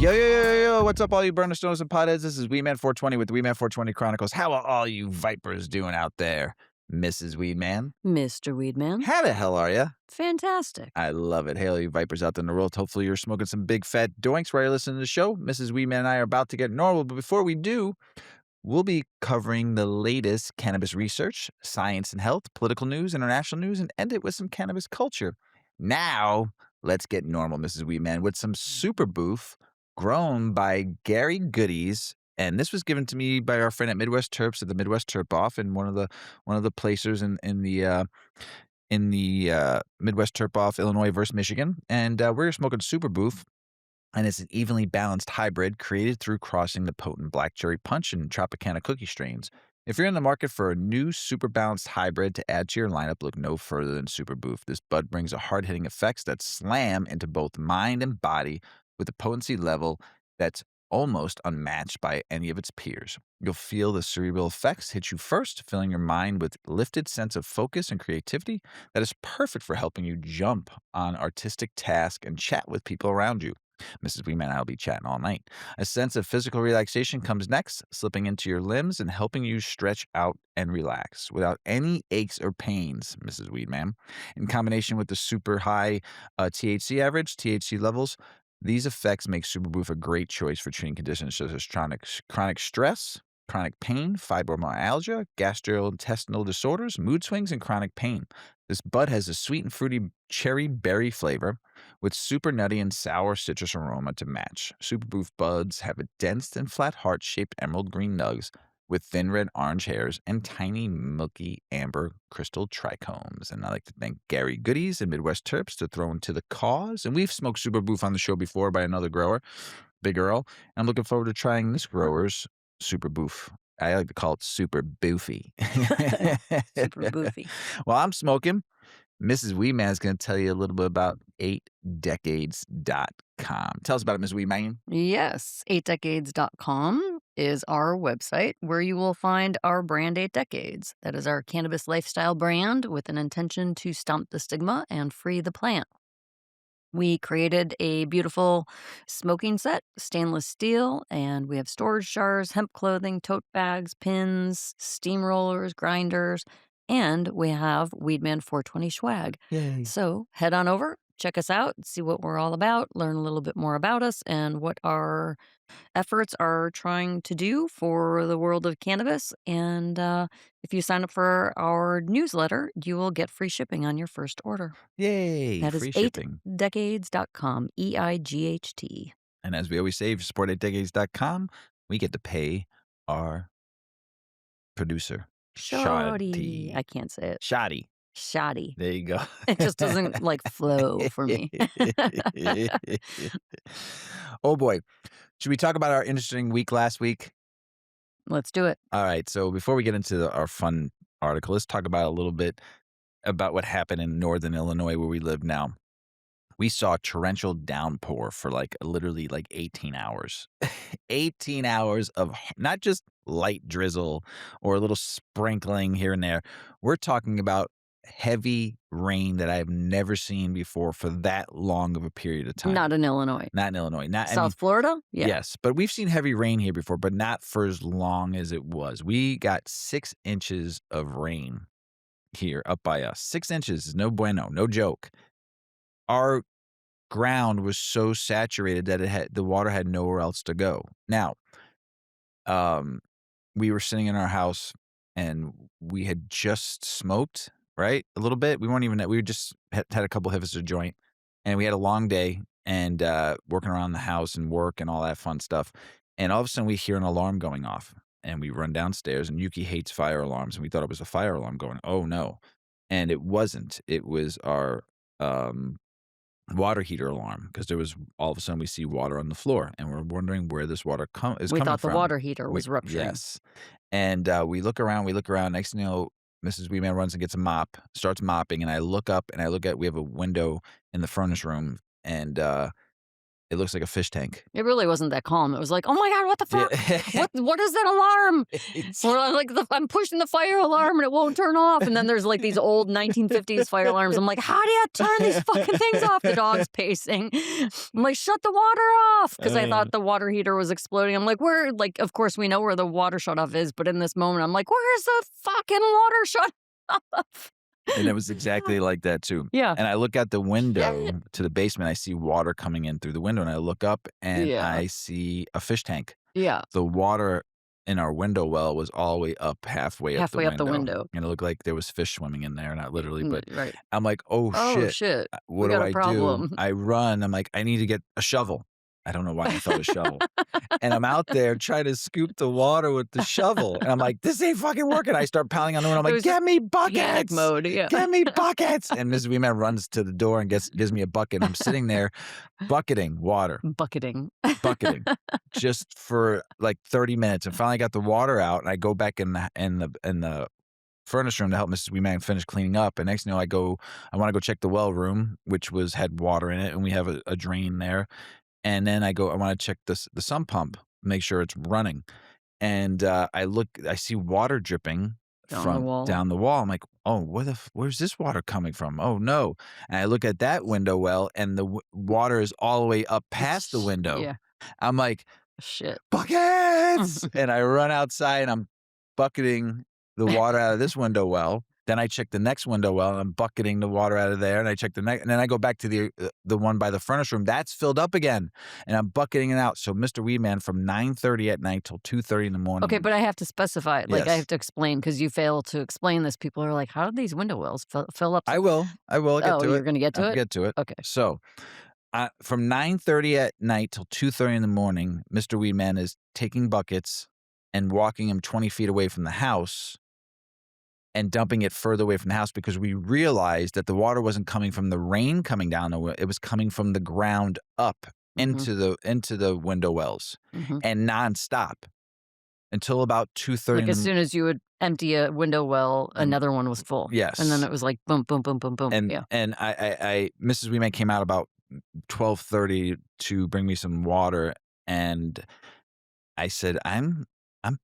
Yo, what's up, all you burner stones and potheads? This is Weedman 420 with the Weedman 420 Chronicles. How are all you vipers doing out there, Mrs. Weedman? Mr. Weedman. How the hell are you? Fantastic. I love it. Hey, all you vipers out there in the world. Hopefully you're smoking some big fat doinks while you're listening to the show. Mrs. Weedman and I are about to get normal, but before we do, we'll be covering the latest cannabis research, science and health, political news, international news, and end it with some cannabis culture. Now, let's get normal, Mrs. Weedman, with some Super Boof grown by Gary Goodies. And this was given to me by our friend at Midwest Terps at the Midwest Terp Off, and one of the placers in the Midwest Terp Off, Illinois versus Michigan. And we're smoking Super Boof. And it's an evenly balanced hybrid created through crossing the potent Black Cherry Punch and Tropicana cookie strains. If you're in the market for a new super balanced hybrid to add to your lineup, look no further than Super Boof. This bud brings a hard-hitting effects that slam into both mind and body with a potency level that's almost unmatched by any of its peers. You'll feel the cerebral effects hit you first, filling your mind with lifted sense of focus and creativity that is perfect for helping you jump on artistic tasks and chat with people around you. Mrs. Weedman and I will be chatting all night. A sense of physical relaxation comes next, slipping into your limbs and helping you stretch out and relax without any aches or pains, Mrs. Weedman. In combination with the super high THC levels, these effects make Super Boof a great choice for treating conditions such as chronic stress, chronic pain, fibromyalgia, gastrointestinal disorders, mood swings, and chronic pain. This bud has a sweet and fruity cherry berry flavor with super nutty and sour citrus aroma to match. Super Boof buds have a dense and flat heart-shaped emerald green nugs with thin red orange hairs and tiny milky amber crystal trichomes. And I'd like to thank Gary Goodies and Midwest Terps to throw into the cause. And we've smoked Super Boof on the show before by another grower, Big Earl. And I'm looking forward to trying this grower's Super Boof. I like to call it Super Boofy. Super boofy. While I'm smoking, Mrs. Weedman is going to tell you a little bit about 8decades.com. Tell us about it, Ms. Weedman. Yes, 8decades.com is our website where you will find our brand 8 Decades. That is our cannabis lifestyle brand with an intention to stomp the stigma and free the plant. We created a beautiful smoking set, stainless steel, and we have storage jars, hemp clothing, tote bags, pins, steamrollers, grinders, and we have Weedman 420 swag. Yay. So head on over, check us out, see what we're all about, learn a little bit more about us and what our efforts are trying to do for the world of cannabis. And if you sign up for our newsletter, you will get free shipping on your first order. Yay. That is Free shipping. 8decades.com, EIGHT. And as we always say, if you support 8decades.com, we get to pay our producer. Shoddy. I can't say it. Shoddy. Shoddy. There you go. It just doesn't flow for me. Oh boy. Should we talk about our interesting week last week? Let's do it. All right. So before we get into our fun article, let's talk about a little bit about what happened in northern Illinois where we live now. We saw torrential downpour for literally 18 hours. 18 hours of not just light drizzle or a little sprinkling here and there. We're talking about heavy rain that I've never seen before for that long of a period of time. Not in Illinois. Not in Illinois. South Florida? Yeah. Yes, but we've seen heavy rain here before, but not for as long as it was. We got 6 inches of rain here up by us. 6 inches is no bueno, no joke. Our ground was so saturated that the water had nowhere else to go. Now, we were sitting in our house and we had just smoked, right? A little bit. We just had a couple hiffs of joint and we had a long day and working around the house and work and all that fun stuff. And all of a sudden we hear an alarm going off and we run downstairs and Yuki hates fire alarms. And we thought it was a fire alarm going, oh no. And it wasn't. It was our water heater alarm because there was all of a sudden we see water on the floor and we're wondering where this water is coming from. We thought the water heater was rupturing. Yes. And we look around. Next thing you know, Mrs. Weedman runs and gets a mop, starts mopping, and I look up and we have a window in the furnace room and It looks like a fish tank. It really wasn't that calm. It was like, "Oh my god, what the Yeah. fuck? What is that alarm?" It's Or I'm like, I'm pushing the fire alarm and it won't turn off. And then there's like these old 1950s fire alarms. I'm like, how do you turn these fucking things off? The dog's pacing. I'm like, shut the water off. Because I thought the water heater was exploding. I'm like, where? Like, of course, we know where the water shut off is. But in this moment, I'm like, where's the fucking water shut off? And it was exactly like that too. Yeah. And I look out the window to the basement. I see water coming in through the window, and I look up and Yeah. I see a fish tank. Yeah. The water in our window well was all the way up halfway up the window. And it looked like there was fish swimming in there. Not literally, but right. I'm like, oh shit. We What got do a I problem. do? I run. I'm like, I need to get a shovel. I don't know why I thought a shovel. And I'm out there trying to scoop the water with the shovel. And I'm like, this ain't fucking working. I start pounding on the window. I'm like, get me Panic buckets. mode. Yeah. Get me buckets. And Mrs. Weedman runs to the door and gives me a bucket. I'm sitting there bucketing water, Bucketing. just for like 30 minutes. And finally got the water out. And I go back in the furnace room to help Mrs. Weedman finish cleaning up. And next thing you know, I want to go check the well room, which had water in it. And we have a drain there. And then I want to check the sump pump, make sure it's running. And I see water dripping down the wall. I'm like, oh, where's this water coming from? Oh no. And I look at that window well, and the water is all the way up past the window. Yeah. I'm like, shit. Buckets! And I run outside and I'm bucketing the water out of this window well. Then I check the next window well, and I'm bucketing the water out of there. And I check the next, and then I go back to the one by the furnace room. That's filled up again, and I'm bucketing it out. So Mr. Weedman from 9:30 at night till 2:30 in the morning. Okay, but I have to specify. Like, Yes. I have to explain because you fail to explain this. People are like, "How did these window wells fill up?" I will get to it. You're going to get to I'll it. get to it. Okay. So, from 9:30 at night till 2:30 in the morning, Mr. Weedman is taking buckets and walking them 20 feet away from the house, and dumping it further away from the house, because we realized that the water wasn't coming from the rain coming down it was coming from the ground up into the window wells, and nonstop until about 2:30. Like, as soon as you would empty a window well, another one was full. Yes. And then it was like boom, boom, boom, boom, boom. And yeah. and I Mrs. Weedman came out about 12:30 to bring me some water, and I said, I'm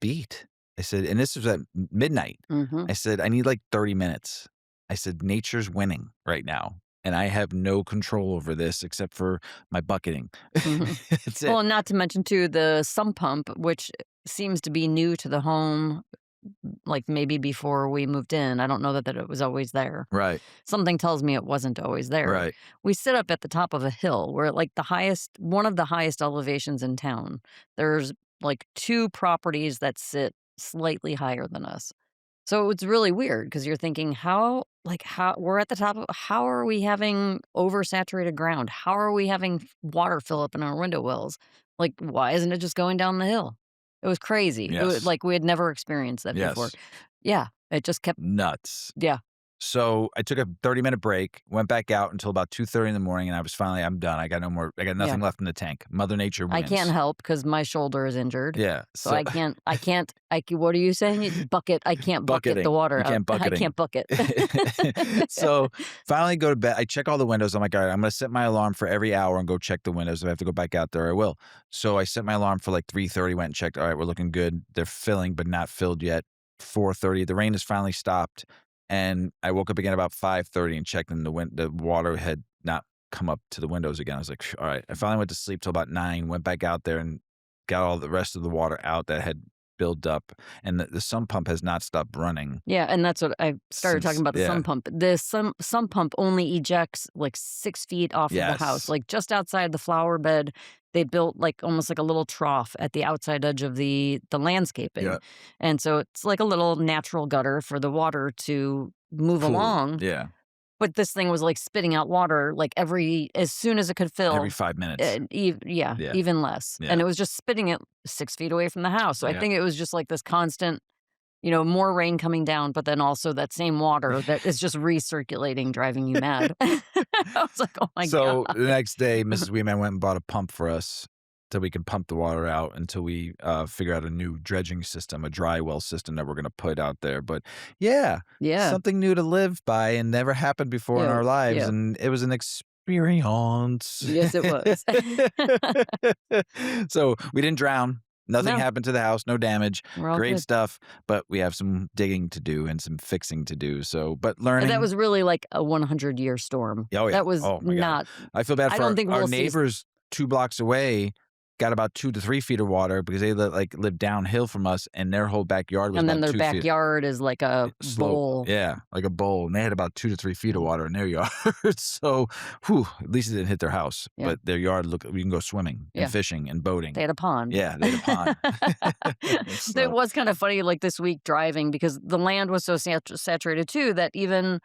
beat. I said, and this was at midnight. I said, I need like 30 minutes. I said, nature's winning right now, and I have no control over this except for my bucketing. That's it. Well, not to mention too the sump pump, which seems to be new to the home. Like maybe before we moved in. I don't know that it was always there. Right. Something tells me it wasn't always there. Right. We sit up at the top of a hill. We're at like one of the highest elevations in town. There's like 2 properties that sit slightly higher than us. So it's really weird because you're thinking, how we're at the top how are we having oversaturated ground? How are we having water fill up in our window wells? Like, why isn't it just going down the hill? It was crazy. It was Yes. like we had never experienced that before. Yes. Yeah. It just kept, Nuts. yeah. So I took a 30-minute break, went back out until about 2:30 in the morning, and I'm done. I got nothing left in the tank. Mother Nature wins. I can't help because my shoulder is injured. Yeah. So I can't, what are you saying? Bucket, I can't bucket the water You out. can't bucket I can't bucket. So finally go to bed. I check all the windows. I'm like, all right, I'm going to set my alarm for every hour and go check the windows. If I have to go back out there, I will. So I set my alarm for like 3:30, went and checked. All right, we're looking good. They're filling, but not filled yet. 4:30, the rain has finally stopped. And I woke up again about 5:30 and checked, and the water had not come up to the windows again. I was like, all right. I finally went to sleep till about 9, went back out there and got all the rest of the water out that had built up. And the sump pump has not stopped running. Yeah, and that's what I started talking about, the sump pump. The sump pump only ejects like 6 feet off of the house, like just outside the flower bed. They built like almost like a little trough at the outside edge of the landscaping. Yeah. And so it's like a little natural gutter for the water to move along. Yeah. But this thing was like spitting out water like as soon as it could fill. Every 5 minutes. Even less. Yeah. And it was just spitting it 6 feet away from the house. So I think it was just like this constant, more rain coming down, but then also that same water that is just recirculating, driving you mad. I was like, oh my God. So the next day, Mrs. Weedman went and bought a pump for us so we can pump the water out until we figure out a new dredging system, a dry well system that we're going to put out there. But yeah, Yeah. something new to live by and never happened before in our lives. Yeah. And it was experience. Yes, it was. So we didn't drown. Nothing No, happened to the house. No damage. we're all Great good. stuff. But we have some digging to do and some fixing to do. So, but And that learning. was really like a 100-year storm. Oh yeah. That was Oh my god. not I feel bad I for don't think our we'll see neighbors 2 blocks away. Got about 2 to 3 feet of water because they live downhill from us, and their whole backyard was and then about their 2 feet backyard is like a slope. bowl. Yeah, like a bowl, and they had about 2 to 3 feet of Yeah. water in their yard. So, whew, at least it didn't hit their house, Yeah. but their yard, look, we can go swimming and Yeah. fishing and boating. They had a pond. Yeah, they had a pond. It So, was kind of funny, like, this week driving because the land was so saturated too that even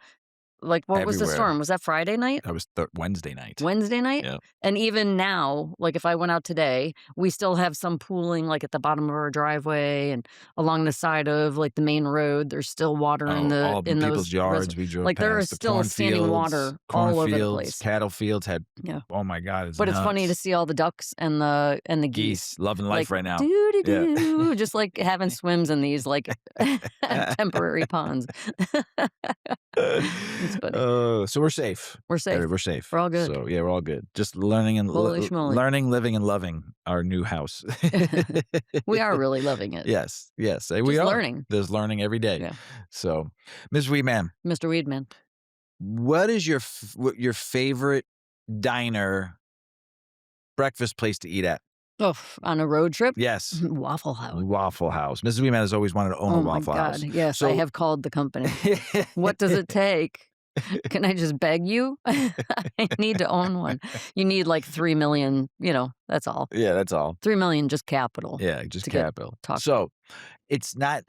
like, what was the everywhere. storm? Was that Friday night? That was Wednesday night. Wednesday night? Yeah. And even now, like, if I went out today, we still have some pooling, like, at the bottom of our driveway and along the side of, like, the main road. There's still water in Oh, all in people's those yards we drove like, there is past, the still standing water all over the cornfields, place. cattle fields had, Yeah. oh my God, it's But it's funny to nuts. see all the ducks and the geese. Geese, loving life Like, right now. doo-doo-doo, just, like, having swims in these, like, temporary ponds. It's funny. So we're safe. We're safe. We're safe. We're all good. So yeah, we're all good. Just learning and Holy schmoly. learning, living, and loving our new house. We are really loving it. Yes, yes, we Just are. learning. There's learning every day. Yeah. So, Ms. Weedman, Mr. Weedman. what is your favorite diner breakfast place to eat at? Oh, on a road trip? Yes. Waffle House. Waffle House. Mrs. Weedman has always wanted to own a Oh my Waffle God. House. Yes, I So- have called the company. What does it take? Can I just beg you? I need to own one. You need like 3 million, that's all. Yeah, that's all. 3 million just capital. Yeah, just to get capital. talked So it's not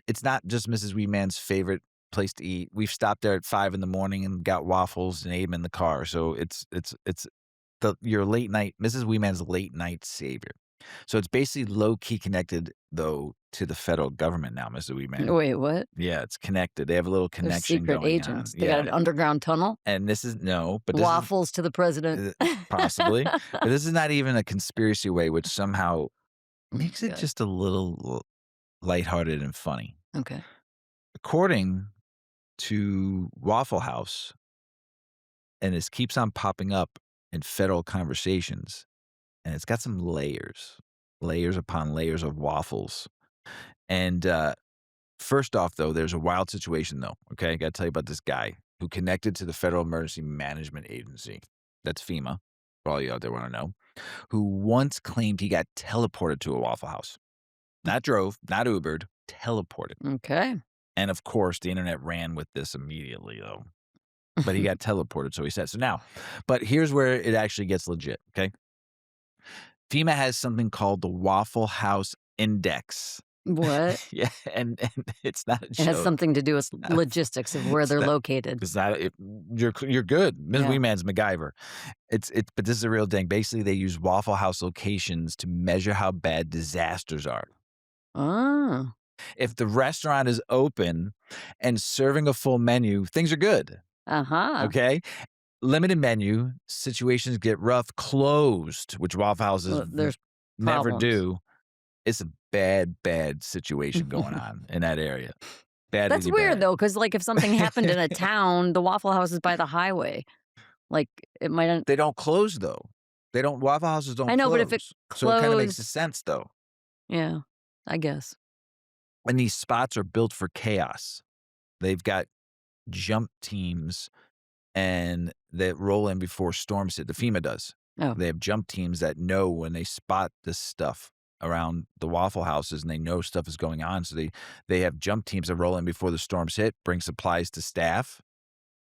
just Mrs. Weedman's favorite place to eat. We've stopped there at 5 in the morning and got waffles and ate them in the car. So it's your late night, Mrs. Weedman's late night savior. So it's basically low key connected though to the federal government now, Mrs. Weedman. Wait, what? Yeah, it's connected. They have a little They're connection secret going agents. on. They got an underground tunnel. And this is but this Waffles to the president. possibly. But this is not even a conspiracy way, which somehow makes it God. just a little lighthearted and funny. Okay. According to Waffle House, and this keeps on popping up in federal conversations, and it's got some layers upon layers of waffles. And first off, though, there's a wild situation, though. Okay, I got to tell you about this guy who connected to the Federal Emergency Management Agency. That's FEMA, for all you out there want to know, who once claimed he got teleported to a Waffle House. Not drove, not Ubered, teleported. Okay. And of course, the internet ran with this immediately, though. But he got teleported, so he said. So now, but here's where it actually gets legit, okay? FEMA has something called the Waffle House Index. What? Yeah, and it's not a It has joke. something to do with logistics of where they're located. It's not, you're good. Ms. Yeah. Weedman's MacGyver. But this is a real thing. Basically, they use Waffle House locations to measure how bad disasters are. Oh. If the restaurant is open and serving a full menu, things are good. Uh-huh. Okay. Limited menu, situations get rough. Closed, which Waffle Houses Well, there's never problems. do. It's a bad situation going on in that area. Bad. That's really weird, bad. though, because, like, if something happened in a town, the Waffle House is by the highway. Like, it might. They don't close though. They don't. Waffle Houses don't. I know, close. but if it So it kind of makes closed- sense though. Yeah, I guess. And these spots are built for chaos. They've got jump teams and that roll in before storms hit. The FEMA does. Oh. They have jump teams that know when they spot this stuff around the Waffle Houses and they know stuff is going on. So they have jump teams that roll in before the storms hit, bring supplies to staff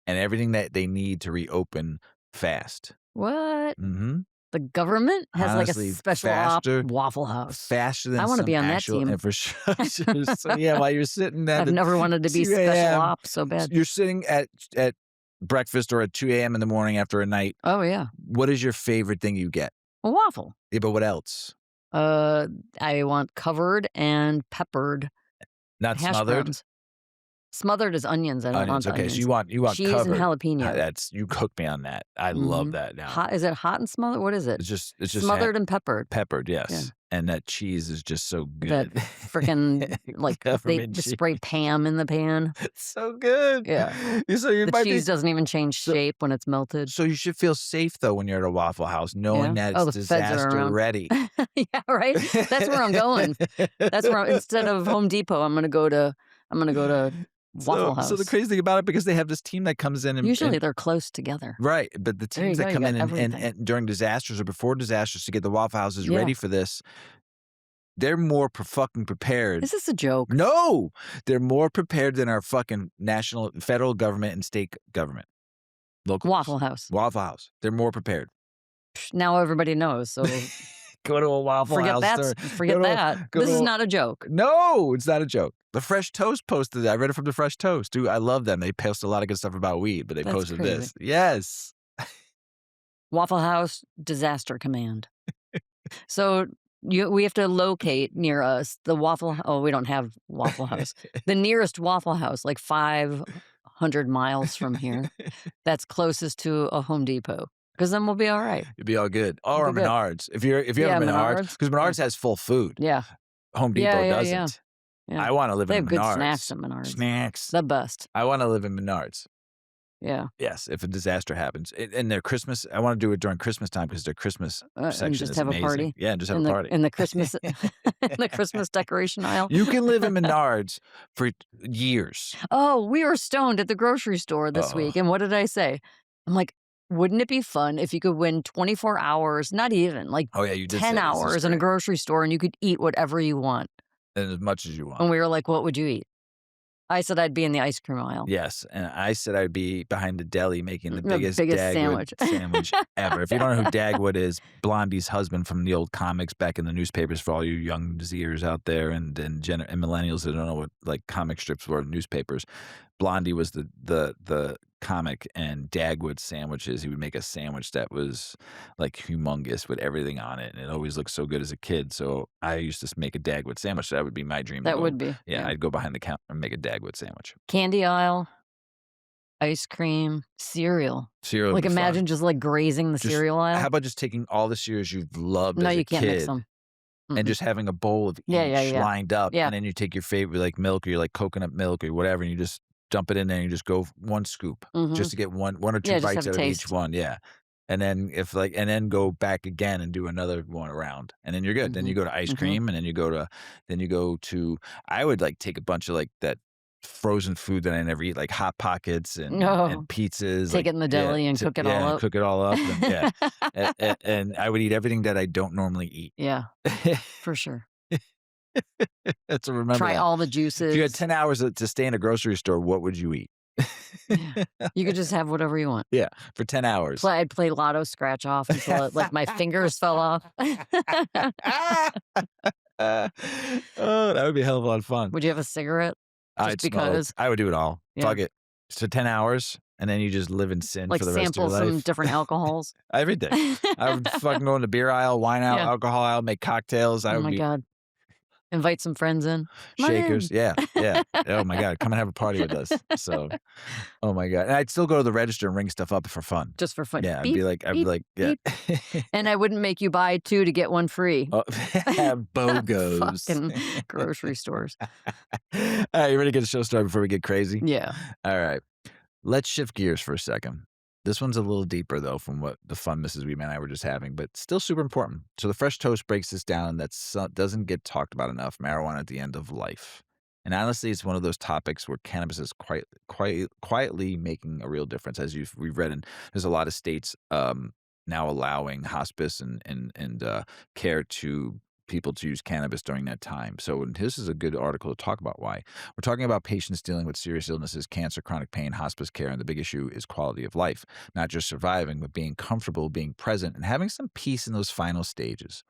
and everything that they need to reopen fast. What? Mm-hmm. The government has Honestly, like a special faster- Waffle House. Faster than I wanna some be on that actual team. infrastructure. So yeah, while you're sitting at I've never wanted to be 2 special a.m. ops so bad. You're sitting at breakfast or at 2 a.m. in the morning after a night. Oh, yeah. What is your favorite thing you get? A waffle. Yeah, but what else? I want covered and peppered Not hash smothered? browns. Smothered is onions. I don't Onions. want Okay, onions. so you want cheese covered. and jalapeno. You cooked me on that. I love Mhm. that now. Hot? Is it hot and smothered? What is it? It's just Smothered and peppered. peppered, yes. And that cheese is just so That good. frickin', like, they Government cheese. spray Pam in the pan. It's so good. Yeah. So you The might be cheese doesn't even change so shape when it's melted. so you should feel safe though when you're at a Waffle House, knowing Yeah. that Oh, it's the feds are disaster around. ready. Yeah, right? That's where I'm going. That's where instead of Home Depot, I'm gonna go to So Waffle the House. crazy thing about it, because they have this team that comes in Usually and they're close together. right, but the There you teams go, that you come got in everything. and during disasters or before disasters to get the Waffle Houses Yeah. ready for this, they're more fucking prepared. Is this a joke? No, they're more prepared than our fucking national, federal government and state government. Local Waffle House. Waffle House. They're more prepared. Psh, now everybody knows, so Go to a Waffle forget House. that. Forget that. Go This to is a, not a joke. no, it's not a joke. The Fresh Toast posted it. I read it from the Fresh Toast. Dude, I love them. They post a lot of good stuff about weed, but they That's posted crazy. this. Yes. Waffle House Disaster Command. So we have to locate near us the Waffle. Oh, we don't have Waffle House. The nearest Waffle House, like 500 miles from here, that's closest to a Home Depot. Because then we'll be all right. You'd be all good. Or We'll be good. Menards. If you're Yeah, at Menards, Menards. because Menards has full food. Yeah. Home Yeah, Depot yeah, doesn't. Yeah. I want to live They in have Menards. good snacks at Menards. Snacks. The best. I want to live in Menards. Yeah. Yes, if a disaster happens. And their Christmas, I want to do it during Christmas time because their Christmas And section just is have amazing. a party. Yeah, and just have In a the party. in the Christmas in the Christmas decoration aisle. You can live in Menards for years. Oh, we were stoned at the grocery store this Oh. week, and what did I say? I'm like, wouldn't it be fun if you could win 24 hours, not even, like Oh, yeah, you did 10 say this is hours in a great. grocery store and you could eat whatever you want? And as much as you And want. we were like, what would you eat? I said I'd be in the ice cream aisle. Yes, and I said I'd be behind the deli making the The biggest, biggest Dagwood sandwich ever. If you don't know who Dagwood is, Blondie's husband from the old comics back in the newspapers for all you young Zers out there and millennials that don't know what like comic strips were, newspapers. Blondie was the comic, and Dagwood sandwiches. He would make a sandwich that was like humongous with everything on it, and it always looked so good as a kid. So I used to make a Dagwood sandwich. That would be my dream. That would be. Yeah, I'd go behind the counter and make a Dagwood sandwich. Candy aisle, ice cream, cereal. Cereal. Like would be fun. imagine just like grazing the Just- cereal aisle. How about just taking all the cereals you've loved No, as you a can't mix kid them. and just having a bowl of Yeah, each yeah. lined up, Yeah. and then you take your favorite like milk or your like coconut milk or whatever, and you just dump it in there and you just go one scoop just to get one or two Yeah, just bites have out a of each taste. one. Yeah. And then and then go back again and do another one around, and then you're good. Then you go to ice cream, and then you go to. I would like take a bunch of like that frozen food that I never eat, like Hot Pockets and pizzas. Take it in the deli and cook it all up. Cook it all up. And, yeah, and I would eat everything that I don't normally eat. Yeah, for sure. That's a remember. Try that. all the If juices. you had 10 hours to stay in a grocery store, what would you eat? Yeah. You could just have whatever you want. Yeah, for 10 hours. I'd play Lotto scratch off until like my fingers fell off. Oh, that would be a hell of a lot of fun. Would you have a cigarette? I'd smoke. because? I would do it all. Yeah. Fuck it. So 10 hours, and then you just live in sin Like for the rest of sample your some life. different alcohols? Every day. I would fucking go in the beer aisle, wine aisle, Yeah. alcohol aisle, make cocktails. I Oh would my be God. Invite some friends in. Come on shakers. in. Yeah. Oh my God. Come and have a party with us. So, oh my God. And I'd still go to the register and ring stuff up for fun. Just for fun. Yeah. I'd Beep, be like, yeah. And I wouldn't make you buy 2 to get 1 free. Oh, BOGOs. Fucking grocery stores. All right. You ready to get the show started before we get crazy? Yeah. All right. Let's shift gears for a second. This one's a little deeper, though, from what the fun Mrs. Weedman and I were just having, but still super important. So the Fresh Toast breaks this down that doesn't get talked about enough, marijuana at the end of life. And honestly, it's one of those topics where cannabis is quietly making a real difference. As we've read, and there's a lot of states now allowing hospice and care to people to use cannabis during that time. So this is a good article to talk about why. We're talking about patients dealing with serious illnesses, cancer, chronic pain, hospice care, and the big issue is quality of life. Not just surviving, but being comfortable, being present, and having some peace in those final stages.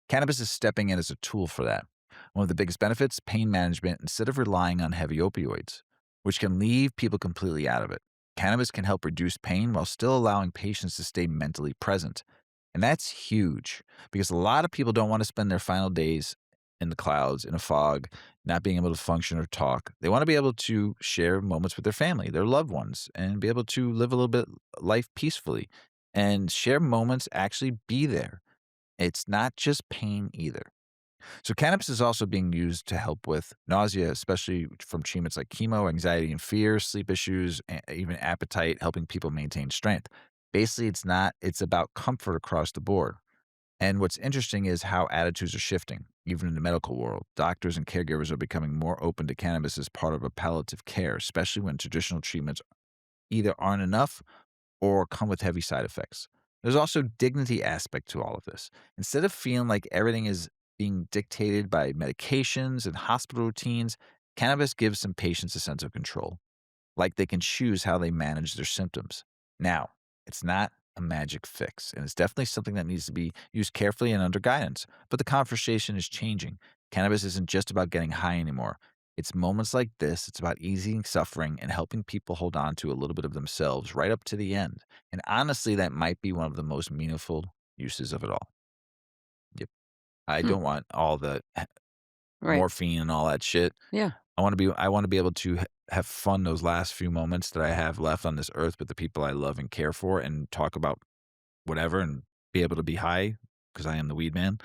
Cannabis is stepping in as a tool for that. One of the biggest benefits, pain management instead of relying on heavy opioids, which can leave people completely out of it. Cannabis can help reduce pain while still allowing patients to stay mentally present. And that's huge because a lot of people don't want to spend their final days in the clouds, in a fog, not being able to function or talk. They want to be able to share moments with their family, their loved ones, and be able to live a little bit life peacefully and share moments, actually be there. It's not just pain either. So cannabis is also being used to help with nausea, especially from treatments like chemo, anxiety and fear, sleep issues, even appetite, helping people maintain strength. Basically, it's about comfort across the board. And what's interesting is how attitudes are shifting, even in the medical world. Doctors and caregivers are becoming more open to cannabis as part of a palliative care, especially when traditional treatments either aren't enough or come with heavy side effects. There's also dignity aspect to all of this. Instead of feeling like everything is being dictated by medications and hospital routines, cannabis gives some patients a sense of control, like they can choose how they manage their symptoms. Now, it's not a magic fix, and it's definitely something that needs to be used carefully and under guidance. But the conversation is changing. Cannabis isn't just about getting high anymore. It's moments like this, it's about easing suffering and helping people hold on to a little bit of themselves right up to the end. And honestly, that might be one of the most meaningful uses of it all. Yep. I Hmm. don't want all the Right. morphine and all that shit. Yeah. I wanna be able to have fun those last few moments that I have left on this earth with the people I love and care for and talk about whatever and be able to be high because I am the weed man.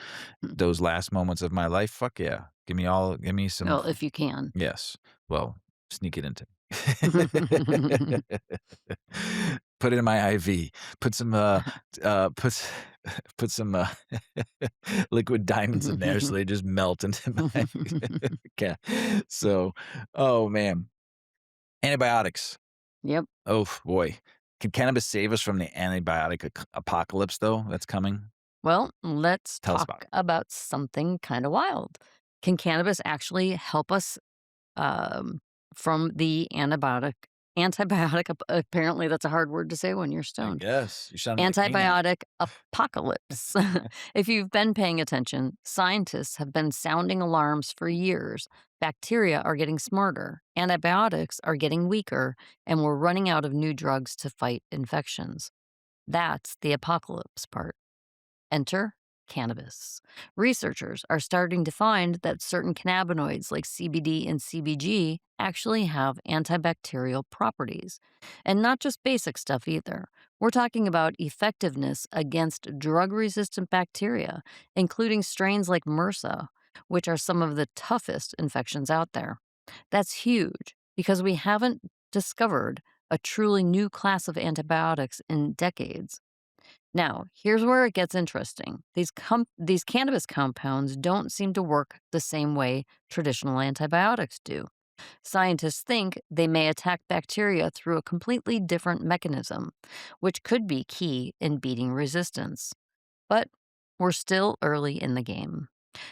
Mm. Those last moments of my life, fuck yeah. Give me some Well, if you can. yes. Well, sneak it into Put it in my IV. Put some, put s put some, liquid diamonds in there so they just melt into my yeah. So, oh, man. Antibiotics. Yep. Oh, boy. Can cannabis save us from the antibiotic apocalypse, though, that's coming? Well, let's Tell us talk about it. about something kind of wild. Can cannabis actually help us um, from the apparently that's a hard word to say when you're I stoned. guess. You sound like me now. Antibiotic apocalypse. If you've been paying attention, scientists have been sounding alarms for years. Bacteria are getting smarter, antibiotics are getting weaker, and we're running out of new drugs to fight infections. That's the apocalypse part. Enter cannabis. Researchers are starting to find that certain cannabinoids like CBD and CBG actually have antibacterial properties. And not just basic stuff either. We're talking about effectiveness against drug resistant bacteria, including strains like MRSA, which are some of the toughest infections out there. That's huge because we haven't discovered a truly new class of antibiotics in decades. Now, here's where it gets interesting. These cannabis compounds don't seem to work the same way traditional antibiotics do. Scientists think they may attack bacteria through a completely different mechanism, which could be key in beating resistance. But we're still early in the game.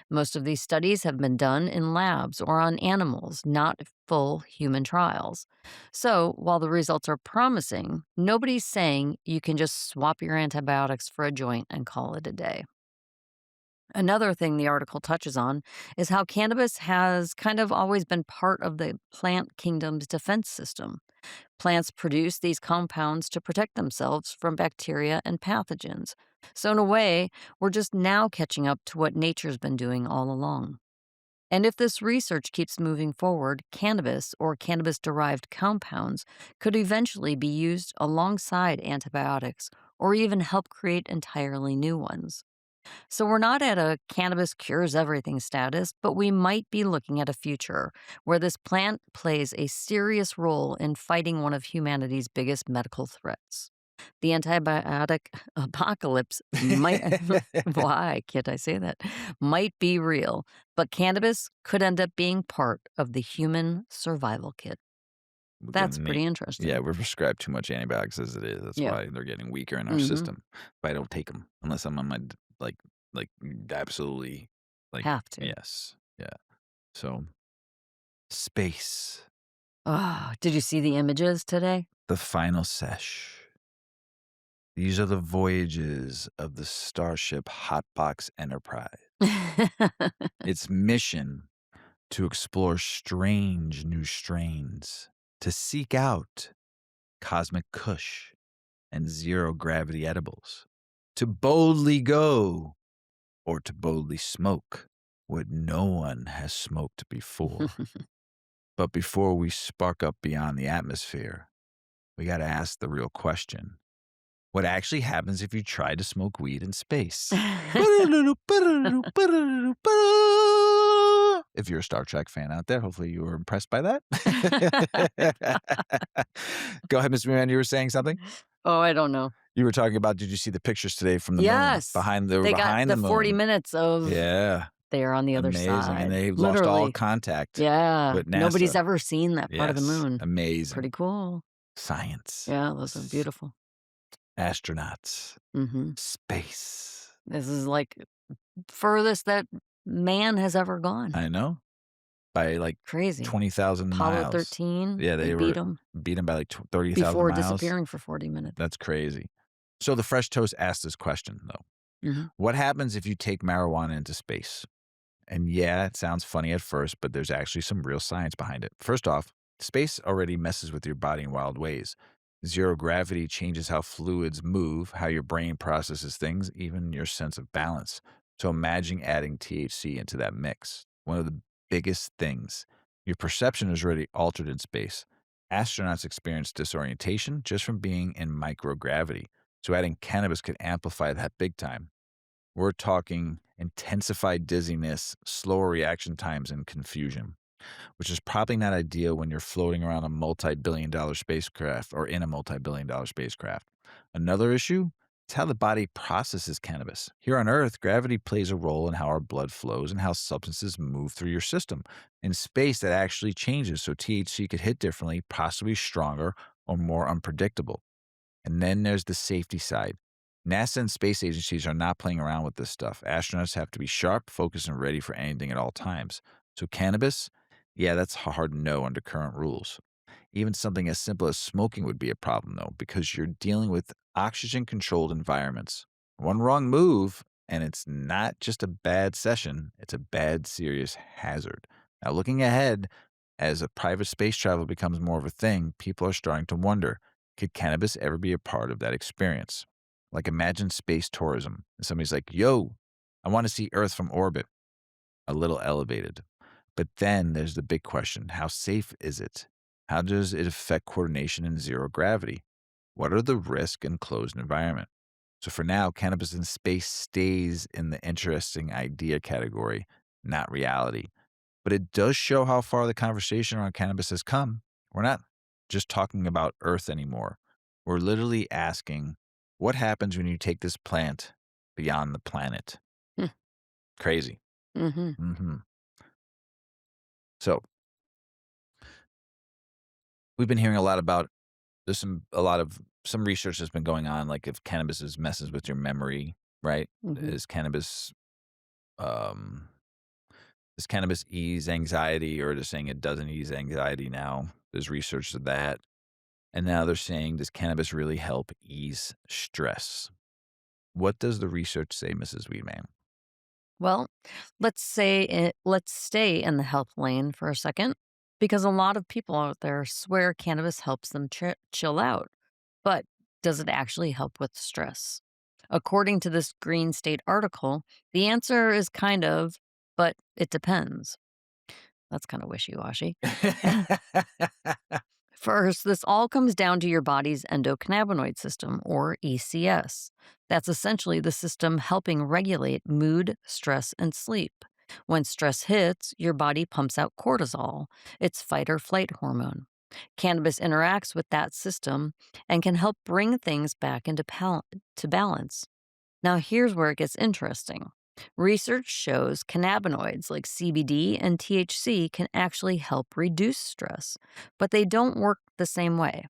Most of these studies have been done in labs or on animals, not full human trials. So, while the results are promising, nobody's saying you can just swap your antibiotics for a joint and call it a day. Another thing the article touches on is how cannabis has kind of always been part of the plant kingdom's defense system. Plants produce these compounds to protect themselves from bacteria and pathogens. So, in a way, we're just now catching up to what nature's been doing all along. And if this research keeps moving forward, cannabis or cannabis derived compounds could eventually be used alongside antibiotics or even help create entirely new ones. So we're not at a cannabis cures everything status, but we might be looking at a future where this plant plays a serious role in fighting one of humanity's biggest medical threats. The antibiotic apocalypse might, why can't I say that? Might be real, but cannabis could end up being part of the human survival kit. We're That's getting pretty yeah, interesting. we're prescribed too much antibiotics as it is. That's Yeah. why they're getting weaker in our Hmm. system. But I don't take them unless I'm on my like absolutely like Have to. yes. Yeah. So space, Oh, did you see the images today? the final sesh. These are the voyages of the Starship Hotbox Enterprise. Its mission to explore strange new strains, to seek out cosmic kush and zero gravity edibles, to boldly go or to boldly smoke what no one has smoked before. But before we spark up beyond the atmosphere, we got to ask the real question: What actually happens if you try to smoke weed in space? If you're a Star Trek fan out there, hopefully you were impressed by that. Go ahead, Mr. Man. You were saying something? Oh, I don't know. You were talking about, did you see the pictures today from the moon? Yes. They were They got behind the the 40 moon. minutes of Yeah, they're on the other amazing. And side. they lost all Literally. contact Yeah. with Nobody's NASA. ever seen that part of the Yes, moon. amazing. Pretty cool. Science, Yeah, those are beautiful. astronauts, Mhm. space. This is, like, furthest that man has ever gone. I know. By like Crazy. 20,000 Apollo miles. 13, Yeah, they they beat were him beat him by like 30,000 before miles. disappearing for 40 minutes. That's crazy. So the Fresh Toast asked this question, though. Mhm. What happens if you take marijuana into space? And yeah, it sounds funny at first, but there's actually some real science behind it. First off, space already messes with your body in wild ways. Zero gravity changes how fluids move, how your brain processes things, even your sense of balance. So imagine adding THC into that mix. One of the biggest things. Your perception is already altered in space. Astronauts experience disorientation just from being in microgravity. So adding cannabis could amplify that big time. We're talking intensified dizziness, slower reaction times, and confusion, which is probably not ideal when you're floating around a multi-billion-dollar spacecraft or in a multi-billion-dollar spacecraft. Another issue is how the body processes cannabis. Here on Earth, gravity plays a role in how our blood flows and how substances move through your system. In space, that actually changes, so THC could hit differently, possibly stronger or more unpredictable. And then there's the safety side. NASA and space agencies are not playing around with this stuff. Astronauts have to be sharp, focused, and ready for anything at all times. So, cannabis, yeah, that's a hard no under current rules. Even something as simple as smoking would be a problem, though, because you're dealing with oxygen controlled environments. One wrong move, and it's not just a bad session, it's a bad, serious hazard. Now, looking ahead, as a private space travel becomes more of a thing, people are starting to wonder, could cannabis ever be a part of that experience? Like, imagine space tourism, and somebody's like, yo, I want to see Earth from orbit, a little elevated. But then there's the big question, how safe is it? How does it affect coordination in zero gravity? What are the risks in closed environment? So for now, cannabis in space stays in the interesting idea category, not reality. But it does show how far the conversation around cannabis has come. We're not just talking about Earth anymore. We're literally asking, what happens when you take this plant beyond the planet? Hmm. Crazy. Mhm. hmm So we've been hearing a lot about some research that's been going on, like if cannabis is messes with your memory, right? Mhm. Is cannabis um does cannabis ease anxiety, or they're saying it doesn't ease anxiety now? There's research to that. And now they're saying, does cannabis really help ease stress? What does the research say, Mrs. Weedman? Well, let's stay in the health lane for a second because a lot of people out there swear cannabis helps them chill out. But does it actually help with stress? According to this Green State article, the answer is kind of, but it depends. That's kind of wishy washy. First, this all comes down to your body's endocannabinoid system, or ECS. That's essentially the system helping regulate mood, stress, and sleep. When stress hits, your body pumps out cortisol, its fight or flight hormone. Cannabis interacts with that system and can help bring things back into to balance. Now, here's where it gets interesting. Research shows cannabinoids like CBD and THC can actually help reduce stress, but they don't work the same way.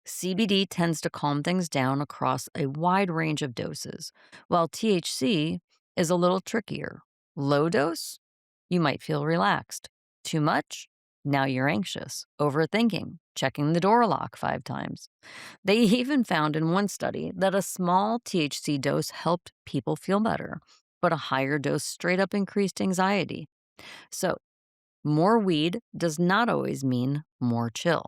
CBD tends to calm things down across a wide range of doses, while THC is a little trickier. Low dose, you might feel relaxed. Too much, now you're anxious, overthinking, checking the door lock 5 times. They even found in one study that a small THC dose helped people feel better, but a higher dose straight up increased anxiety. So, more weed does not always mean more chill.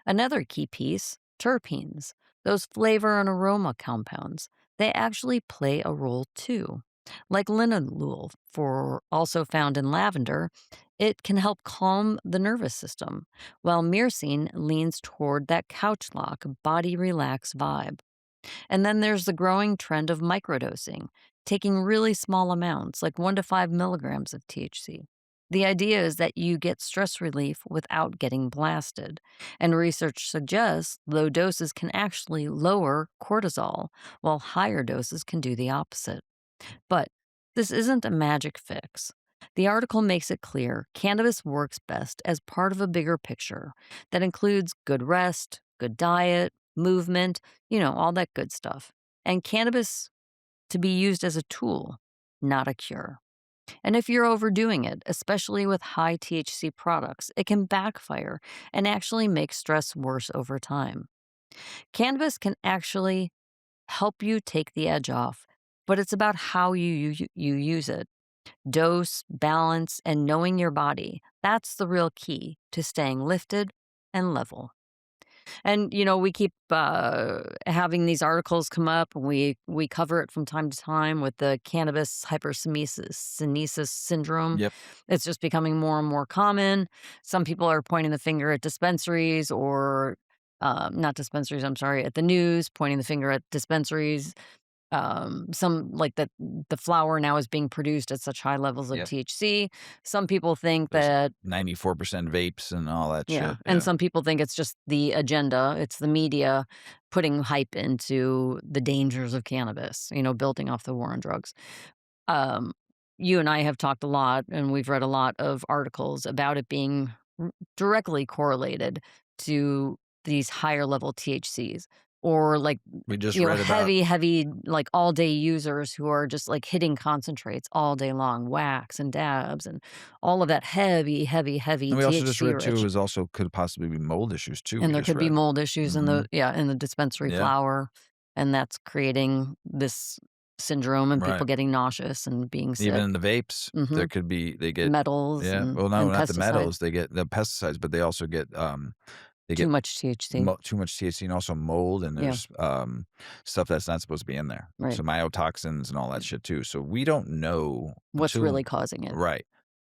Another key piece, terpenes, those flavor and aroma compounds, they actually play a role too. Like linalool, for also found in lavender, it can help calm the nervous system, while myrcene leans toward that couch lock, body relax vibe. And then there's the growing trend of microdosing, taking really small amounts, like 1 to 5 milligrams of THC. The idea is that you get stress relief without getting blasted. And research suggests low doses can actually lower cortisol, while higher doses can do the opposite. But this isn't a magic fix. The article makes it clear cannabis works best as part of a bigger picture that includes good rest, good diet, movement, all that good stuff. And cannabis to be used as a tool, not a cure. And if you're overdoing it, especially with high THC products, it can backfire and actually make stress worse over time. Cannabis can actually help you take the edge off, but it's about how you use it. Dose, balance, and knowing your body. That's the real key to staying lifted and level. And we keep having these articles come up, and we cover it from time to time with the cannabis hypersenesis syndrome. Yep. It's just becoming more and more common. Some people are pointing the finger at dispensaries or not dispensaries, I'm sorry, at the news, pointing the finger at dispensaries. Some like that the flower now is being produced at such high levels of Yep. THC. Some people think There's that 94% vapes and all that yeah, shit. and Yeah. some people think it's just the agenda, it's the media putting hype into the dangers of cannabis, building off the war on drugs. Um, you and I have talked a lot, and we've read a lot of articles about it being directly correlated to these higher level THCs or like, We just read about, heavy, heavy, like all day users who are just like hitting concentrates all day long, wax and dabs and all of that heavy, heavy, heavy and we also just THC read too, rich. is also could possibly be mold issues too. We And there just could be read. mold issues in Hmm. the dispensary Yeah. flower, and that's creating this syndrome and people Right. getting nauseous and being Even sick. in the vapes, there Mhm. could be, they get, Metals yeah. and Well, no, not the pesticides. metals. They get the pesticides, but they also get, they Too get much THC. too much THC and also mold, and Yeah, there's stuff that's not supposed to be in there. right. So myotoxins and all that shit too. So we don't know What's until, really causing it. right.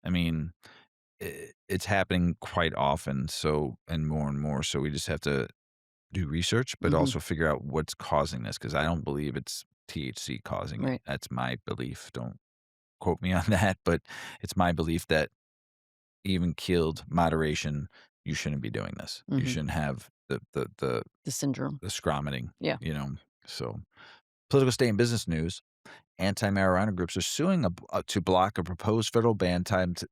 I mean, it's happening quite often. So, and more. So we just have to do research, but Mhm. also figure out what's causing this, because I don't believe it's THC causing it. Right. That's my belief. Don't quote me on that, but it's my belief that even keeled moderation, you shouldn't be doing this. You Mhm. shouldn't have The syndrome. the scromiting, Yeah. you know. So, political state and business news. Anti-marijuana groups are suing to block a proposed federal ban tied to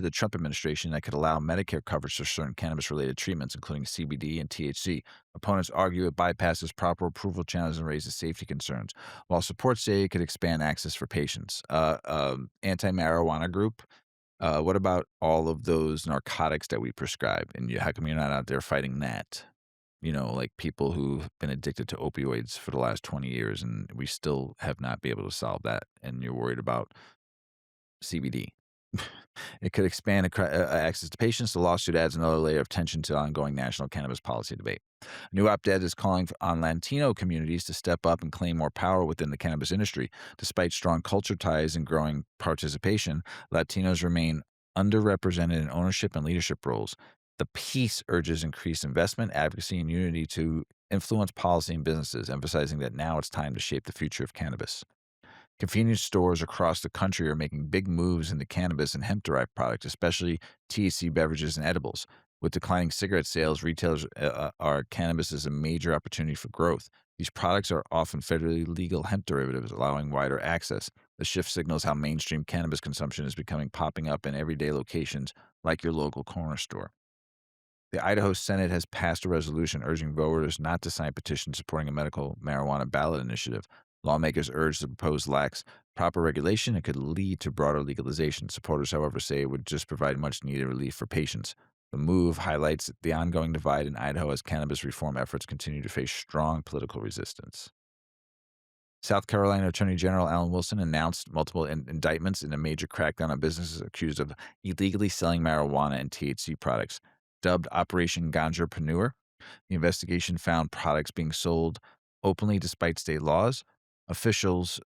the Trump administration that could allow Medicare coverage for certain cannabis-related treatments, including CBD and THC. Opponents argue it bypasses proper approval channels and raises safety concerns, while support say it could expand access for patients. Anti-marijuana group. What about all of those narcotics that we prescribe? And how come you're not out there fighting that? Like people who've been addicted to opioids for the last 20 years, and we still have not been able to solve that. And you're worried about CBD. It could expand access to patients. The lawsuit adds another layer of tension to the ongoing national cannabis policy debate. A new op-ed is calling on Latino communities to step up and claim more power within the cannabis industry. Despite strong culture ties and growing participation, Latinos remain underrepresented in ownership and leadership roles. The piece urges increased investment, advocacy, and unity to influence policy and businesses, emphasizing that now it's time to shape the future of cannabis. Convenience stores across the country are making big moves into cannabis and hemp derived products, especially THC beverages and edibles. With declining cigarette sales, retailers are cannabis is a major opportunity for growth. These products are often federally legal hemp derivatives, allowing wider access. The shift signals how mainstream cannabis consumption is becoming popping up in everyday locations like your local corner store. The Idaho Senate has passed a resolution urging voters not to sign petitions supporting a medical marijuana ballot initiative. Lawmakers urge the proposed lacks proper regulation and could lead to broader legalization. Supporters, however, say it would just provide much needed relief for patients. The move highlights the ongoing divide in Idaho as cannabis reform efforts continue to face strong political resistance. South Carolina Attorney General Alan Wilson announced multiple indictments in a major crackdown on businesses accused of illegally selling marijuana and THC products. Dubbed Operation Ganjapreneur, the investigation found products being sold openly despite state laws. Officials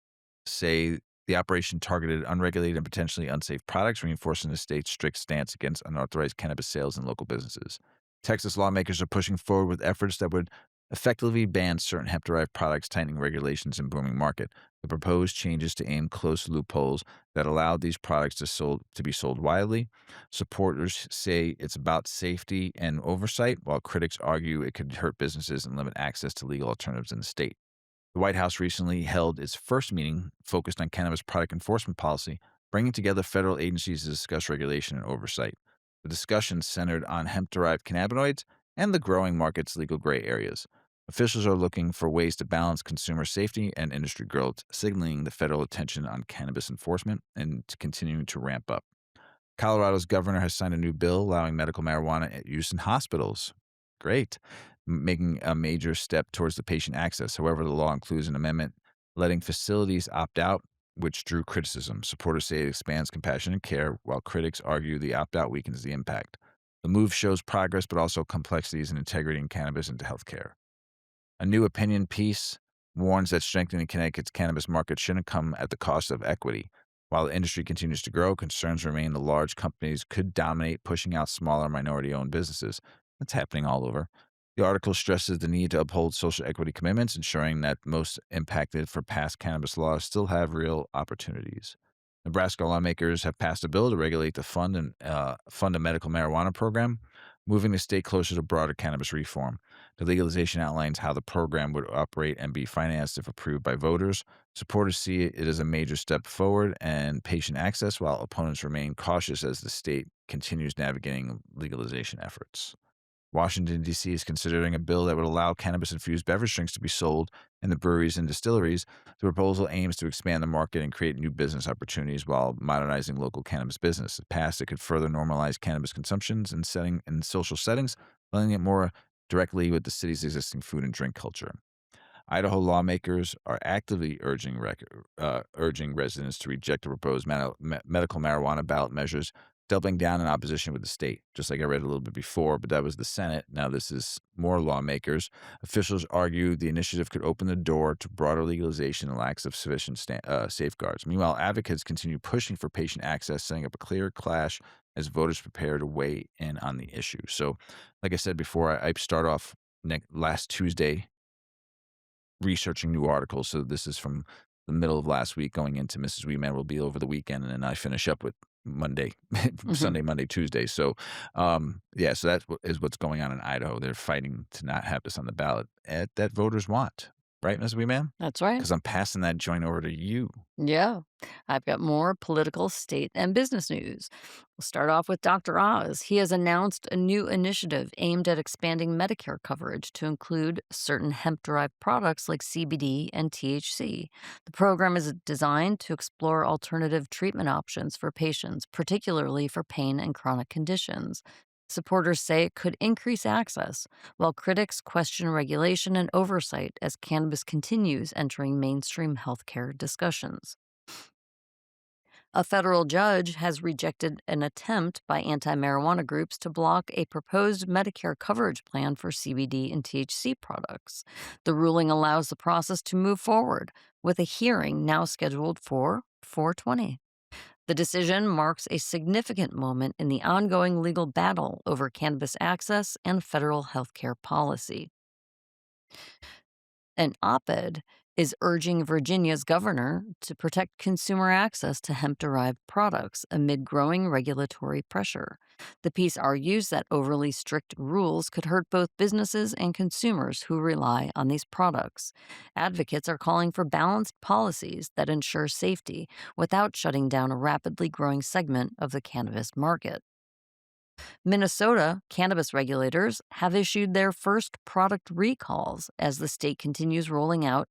say the operation targeted unregulated and potentially unsafe products, reinforcing the state's strict stance against unauthorized cannabis sales in local businesses. Texas lawmakers are pushing forward with efforts that would effectively bans certain hemp derived products, tightening regulations in booming market. The proposed changes to aim close loopholes that allow these products to be sold widely. Supporters say it's about safety and oversight, while critics argue it could hurt businesses and limit access to legal alternatives in the state. The White House recently held its first meeting focused on cannabis product enforcement policy, bringing together federal agencies to discuss regulation and oversight. The discussion centered on hemp derived cannabinoids and the growing market's legal gray areas. Officials are looking for ways to balance consumer safety and industry growth, signaling the federal attention on cannabis enforcement and to continuing to ramp up. Colorado's governor has signed a new bill allowing medical marijuana use in hospitals. Great. Making a major step towards the patient access. However, the law includes an amendment letting facilities opt out, which drew criticism. Supporters say it expands compassionate care, while critics argue the opt out weakens the impact. The move shows progress, but also complexities in integrating cannabis into healthcare. A new opinion piece warns that strengthening Connecticut's cannabis market shouldn't come at the cost of equity. While the industry continues to grow, concerns remain the large companies could dominate, pushing out smaller minority owned businesses. That's happening all over. The article stresses the need to uphold social equity commitments, ensuring that most impacted for past cannabis laws still have real opportunities. Nebraska lawmakers have passed a bill to regulate the fund a medical marijuana program, moving the state closer to broader cannabis reform. The legalization outlines how the program would operate and be financed if approved by voters. Supporters see it as a major step forward and patient access, while opponents remain cautious as the state continues navigating legalization efforts. Washington, D.C. is considering a bill that would allow cannabis infused beverage drinks to be sold in the breweries and distilleries. The proposal aims to expand the market and create new business opportunities while modernizing local cannabis business. If passed, it could further normalize cannabis consumptions in social settings, blending it more directly with the city's existing food and drink culture. Idaho lawmakers are actively urging residents to reject the proposed medical marijuana ballot measures, doubling down in opposition with the state. Just like I read a little bit before, but that was the Senate. Now this is more lawmakers. Officials argue the initiative could open the door to broader legalization and lacks of sufficient safeguards. Meanwhile, advocates continue pushing for patient access, setting up a clear clash as voters prepare to weigh in on the issue. So, like I said before, I start off last Tuesday researching new articles. So this is from the middle of last week going into Mrs. Weedman will be over the weekend, and then I finish up with Monday, Mhm. Sunday, Monday, Tuesday. So, yeah, so is what's going on in Idaho. They're fighting to not have this on the ballot that voters want, right, Mrs. Weedman? That's right. Because I'm passing that joint over to you. Yeah, I've got more political, state, and business news. We'll start off with Dr. Oz. He has announced a new initiative aimed at expanding Medicare coverage to include certain hemp derived products like CBD and THC. The program is designed to explore alternative treatment options for patients, particularly for pain and chronic conditions. Supporters say it could increase access, while critics question regulation and oversight as cannabis continues entering mainstream healthcare discussions. A federal judge has rejected an attempt by anti marijuana groups to block a proposed Medicare coverage plan for CBD and THC products. The ruling allows the process to move forward, with a hearing now scheduled for 420. The decision marks a significant moment in the ongoing legal battle over cannabis access and federal healthcare policy. An op ed is urging Virginia's governor to protect consumer access to hemp derived products amid growing regulatory pressure. The piece argues that overly strict rules could hurt both businesses and consumers who rely on these products. Advocates are calling for balanced policies that ensure safety without shutting down a rapidly growing segment of the cannabis market. Minnesota cannabis regulators have issued their first product recalls as the state continues rolling out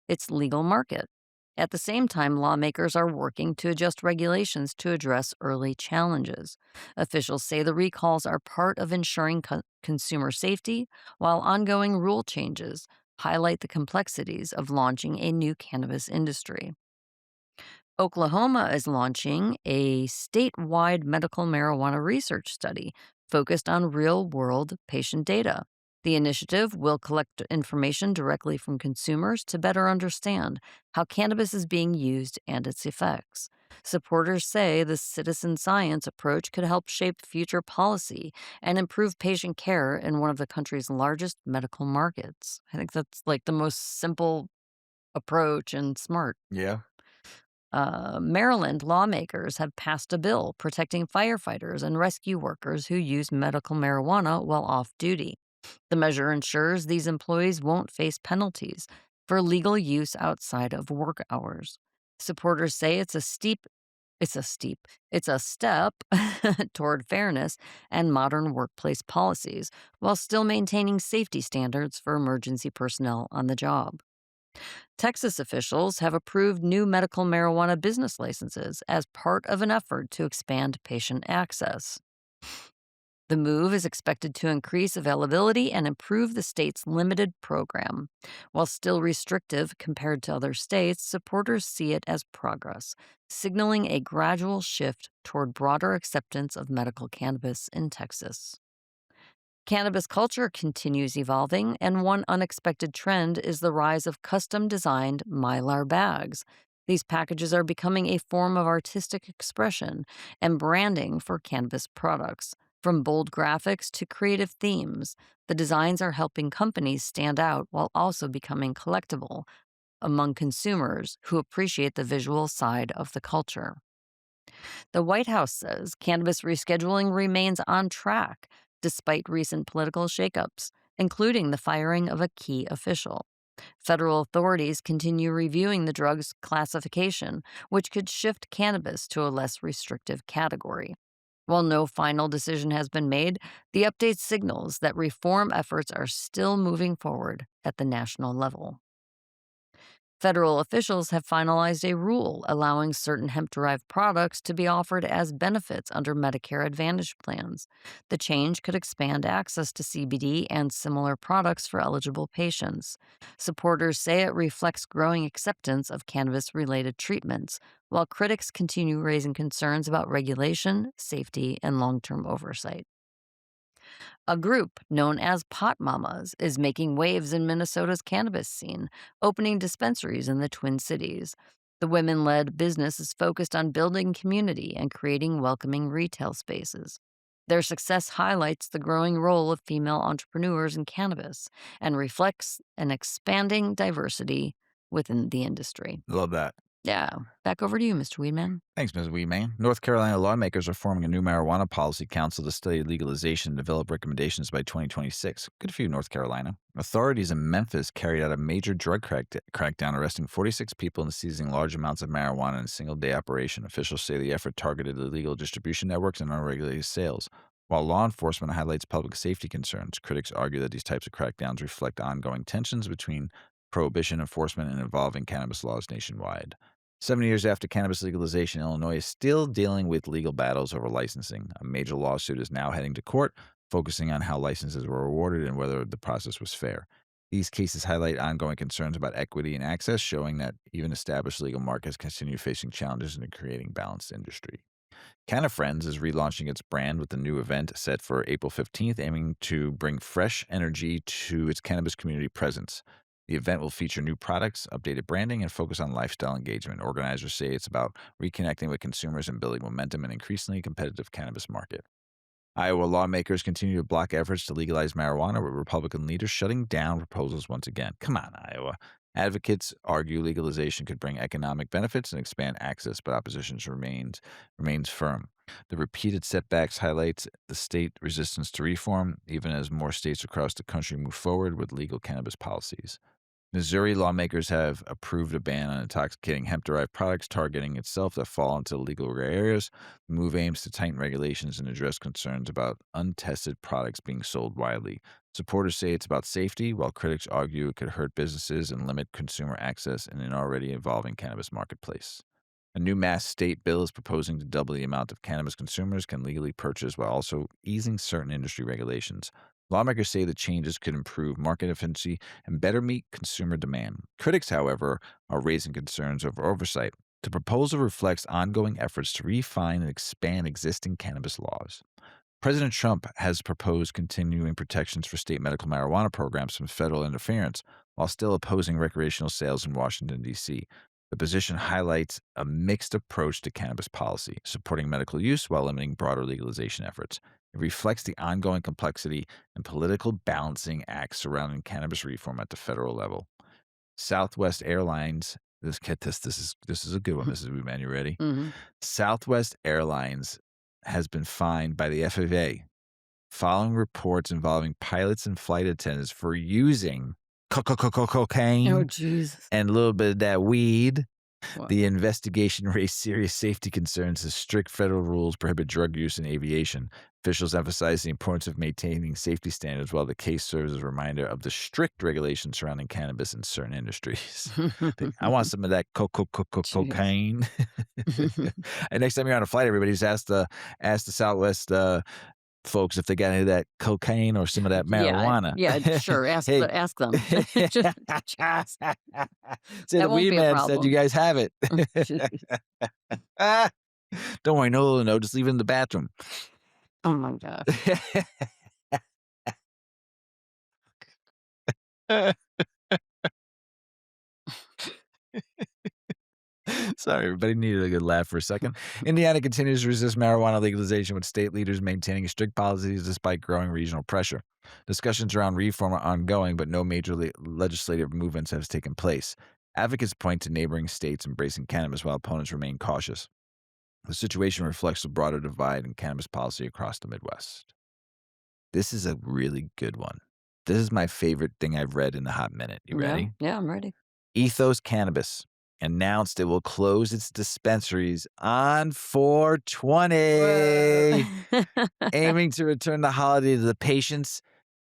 its legal market. At the same time, lawmakers are working to adjust regulations to address early challenges. Officials say the recalls are part of ensuring consumer safety, while ongoing rule changes highlight the complexities of launching a new cannabis industry. Oklahoma is launching a statewide medical marijuana research study focused on real world patient data. The initiative will collect information directly from consumers to better understand how cannabis is being used and its effects. Supporters say the citizen science approach could help shape future policy and improve patient care in one of the country's largest medical markets. I think that's like the most simple approach and smart. Yeah. Maryland lawmakers have passed a bill protecting firefighters and rescue workers who use medical marijuana while off duty. The measure ensures these employees won't face penalties for legal use outside of work hours. Supporters say it's a step toward fairness and modern workplace policies while still maintaining safety standards for emergency personnel on the job. Texas officials have approved new medical marijuana business licenses as part of an effort to expand patient access. The move is expected to increase availability and improve the state's limited program. While still restrictive compared to other states, supporters see it as progress, signaling a gradual shift toward broader acceptance of medical cannabis in Texas. Cannabis culture continues evolving, and one unexpected trend is the rise of custom designed mylar bags. These packages are becoming a form of artistic expression and branding for cannabis products. From bold graphics to creative themes, the designs are helping companies stand out while also becoming collectible among consumers who appreciate the visual side of the culture. The White House says cannabis rescheduling remains on track despite recent political shakeups, including the firing of a key official. Federal authorities continue reviewing the drug's classification, which could shift cannabis to a less restrictive category. While no final decision has been made, the update signals that reform efforts are still moving forward at the national level. Federal officials have finalized a rule allowing certain hemp derived products to be offered as benefits under Medicare Advantage plans. The change could expand access to CBD and similar products for eligible patients. Supporters say it reflects growing acceptance of cannabis related treatments, while critics continue raising concerns about regulation, safety, and long term oversight. A group known as Pot Mamas is making waves in Minnesota's cannabis scene, opening dispensaries in the Twin Cities. The women led business is focused on building community and creating welcoming retail spaces. Their success highlights the growing role of female entrepreneurs in cannabis and reflects an expanding diversity within the industry. Love that. Yeah, back over to you, Mr. Weedman. Thanks, Mrs Weedman. North Carolina lawmakers are forming a new marijuana policy council to study legalization and develop recommendations by 2026. Good for you, North Carolina. Authorities in Memphis carried out a major drug crackdown, arresting 46 people and seizing large amounts of marijuana in a single-day operation. Officials say the effort targeted illegal distribution networks and unregulated sales. While law enforcement highlights public safety concerns, critics argue that these types of crackdowns reflect ongoing tensions between prohibition enforcement and evolving cannabis laws nationwide. 7 years after cannabis legalization, Illinois is still dealing with legal battles over licensing. A major lawsuit is now heading to court, focusing on how licenses were awarded and whether the process was fair. These cases highlight ongoing concerns about equity and access, showing that even established legal markets continue facing challenges in creating balanced industry. Canna Friends is relaunching its brand with a new event set for April 15th, aiming to bring fresh energy to its cannabis community presence. The event will feature new products, updated branding, and focus on lifestyle engagement. Organizers say it's about reconnecting with consumers and building momentum in an increasingly competitive cannabis market. Iowa lawmakers continue to block efforts to legalize marijuana, with Republican leaders shutting down proposals once again. Come on, Iowa. Advocates argue legalization could bring economic benefits and expand access, but opposition remains firm. The repeated setbacks highlights the state resistance to reform, even as more states across the country move forward with legal cannabis policies. Missouri lawmakers have approved a ban on intoxicating hemp-derived products targeting itself that fall into legal gray areas. The move aims to tighten regulations and address concerns about untested products being sold widely. Supporters say it's about safety, while critics argue it could hurt businesses and limit consumer access in an already evolving cannabis marketplace. A new Mass state bill is proposing to double the amount of cannabis consumers can legally purchase while also easing certain industry regulations. Lawmakers say the changes could improve market efficiency and better meet consumer demand. Critics, however, are raising concerns over oversight. The proposal reflects ongoing efforts to refine and expand existing cannabis laws. President Trump has proposed continuing protections for state medical marijuana programs from federal interference while still opposing recreational sales in Washington, D.C. The position highlights a mixed approach to cannabis policy, supporting medical use while limiting broader legalization efforts. It reflects the ongoing complexity and political balancing acts surrounding cannabis reform at the federal level. Southwest Airlines, this is a good one, Mrs. Weedman. You ready? Hmm. Southwest Airlines has been fined by the FAA following reports involving pilots and flight attendants for using Oh, cocaine Jesus. and a little bit of that weed. Wow. The investigation raised serious safety concerns as strict federal rules prohibit drug use in aviation. Officials emphasize the importance of maintaining safety standards while the case serves as a reminder of the strict regulations surrounding cannabis in certain industries. I want some of that Jeez. cocaine. And next time you're on a flight, everybody just ask the Southwest folks if they got any of that cocaine or some of that Yeah, marijuana. yeah, sure, Hey. ask them. Just jeez, Say the that won't weed be a man said you problem. guys have it. Jeez. Ah, don't worry, no, just leave it in the bathroom. Oh my gosh. Sorry, everybody needed a good laugh for a second. Indiana continues to resist marijuana legalization with state leaders maintaining strict policies despite growing regional pressure. Discussions around reform are ongoing, but no major legislative movements have taken place. Advocates point to neighboring states embracing cannabis while opponents remain cautious. The situation reflects the broader divide in cannabis policy across the Midwest. This is a really good one. This is my favorite thing I've read in a hot minute. You Yeah, ready? yeah, I'm ready. Ethos Cannabis announced it will close its dispensaries on 420, Whoa. aiming to return the holiday to the patients,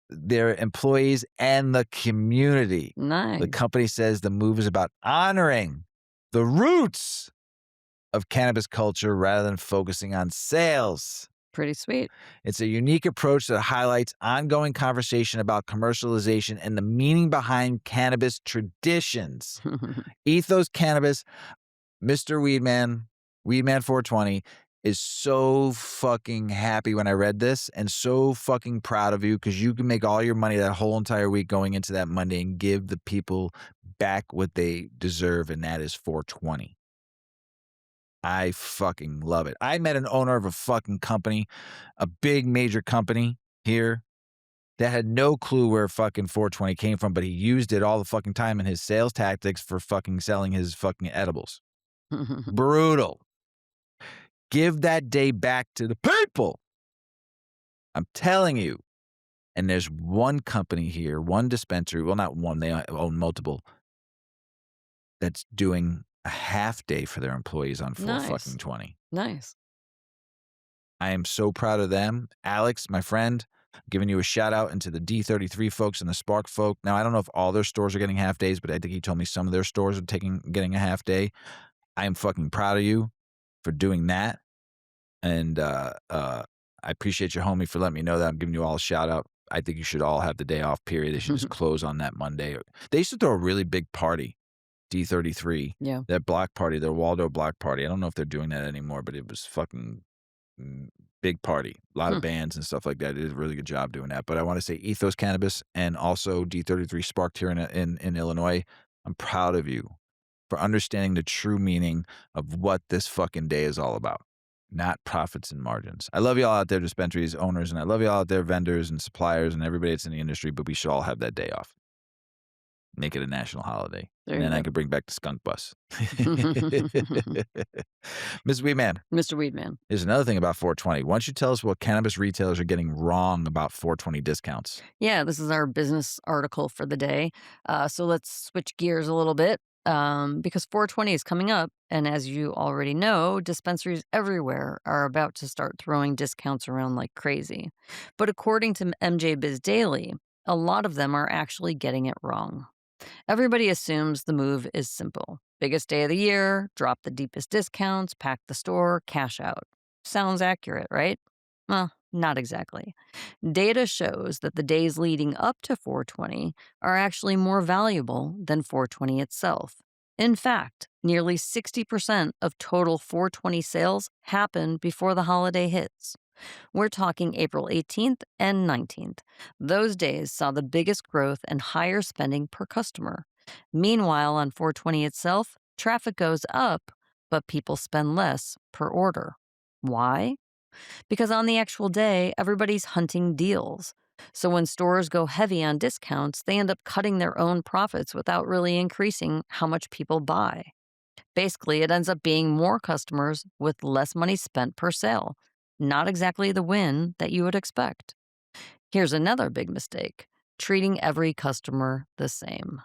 their employees, and the community. The Nice. company says the move is about honoring the roots of cannabis culture rather than focusing on sales. Pretty sweet. It's a unique approach that highlights ongoing conversation about commercialization and the meaning behind cannabis traditions. Ethos Cannabis, Mr. Weedman, Weedman 420, is so fucking happy when I read this and so fucking proud of you because you can make all your money that whole entire week going into that Monday and give the people back what they deserve, and that is 420. I fucking love it. I met an owner of a fucking company, a big major company here that had no clue where fucking 420 came from, but he used it all the fucking time in his sales tactics for fucking selling his fucking edibles. Brutal. Give that day back to the people. I'm telling you. And there's one company here, one dispensary, well, not one, they own multiple, that's doing a half day for their employees on 4 Nice. fucking 20. Nice. I am so proud of them. Alex, my friend, giving you a shout out into the D33 folks and the Spark folk. Now, I don't know if all their stores are getting half days, but I think he told me some of their stores are getting a half day. I am fucking proud of you for doing that. And I appreciate your homie for letting me know that. I'm giving you all a shout out. I think you should all have the day off, period. They should just close on that Monday. They used to throw a really big party, D33, Yeah. that block party, their Waldo block party. I don't know if they're doing that anymore, but it was fucking big party. A lot of Hmm. bands and stuff like that. They did a really good job doing that. But I want to say Ethos Cannabis and also D33 Sparked here in Illinois. I'm proud of you for understanding the true meaning of what this fucking day is all about. Not profits and margins. I love y'all out there, dispensaries, owners, and I love y'all out there, vendors and suppliers and everybody that's in the industry, but we should all have that day off. Make it a national holiday. There And you then I go. could bring back the skunk bus. Ms. Weedman, Mr. Weedman. here's another thing about 420. Why don't you tell us what cannabis retailers are getting wrong about 420 discounts? Yeah, this is our business article for the day. So let's switch gears a little bit because 420 is coming up. And as you already know, dispensaries everywhere are about to start throwing discounts around like crazy. But according to MJ Biz Daily, a lot of them are actually getting it wrong. Everybody assumes the move is simple. Biggest day of the year, drop the deepest discounts, pack the store, cash out. Sounds accurate, right? Well, not exactly. Data shows that the days leading up to 420 are actually more valuable than 420 itself. In fact, nearly 60% of total 420 sales happen before the holiday hits. We're talking April 18th and 19th. Those days saw the biggest growth and higher spending per customer. Meanwhile, on 420 itself, Traffic goes up, but people spend less per order. Why? Because on the actual day, everybody's hunting deals. So when stores go heavy on discounts, they end up cutting their own profits without really increasing how much people buy. Basically, it ends up being more customers with less money spent per sale. Not exactly the win that you would expect. Here's another big mistake: treating every customer the same.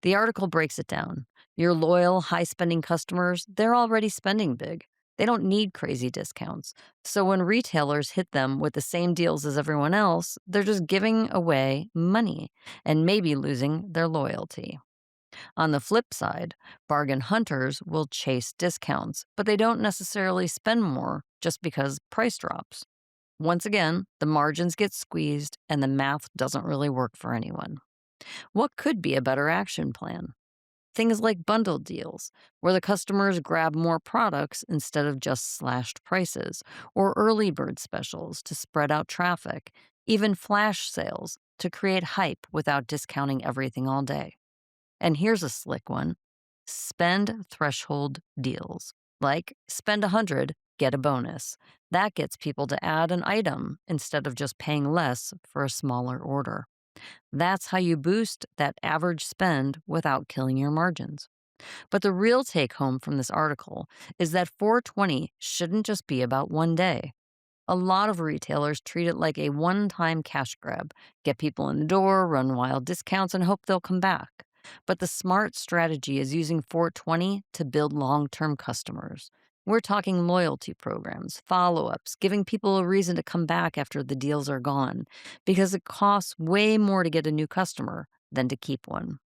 The article breaks it down. Your loyal, high spending customers, they're already spending big. They don't need crazy discounts. So when retailers hit them with the same deals as everyone else, they're just giving away money and maybe losing their loyalty. On the flip side, bargain hunters will chase discounts, but they don't necessarily spend more just because price drops. Once again, the margins get squeezed and the math doesn't really work for anyone. What could be a better action plan? Things like bundle deals, where the customers grab more products instead of just slashed prices, or early bird specials to spread out traffic, even flash sales to create hype without discounting everything all day. And here's a slick one: spend threshold deals. Like spend 100, get a bonus. That gets people to add an item instead of just paying less for a smaller order. That's how you boost that average spend without killing your margins. But the real take home from this article is that 420 shouldn't just be about one day. A lot of retailers treat it like a one time cash grab: get people in the door, run wild discounts, and hope they'll come back. But the smart strategy is using 420 to build long term customers. We're talking loyalty programs, follow ups, giving people a reason to come back after the deals are gone, because it costs way more to get a new customer than to keep one.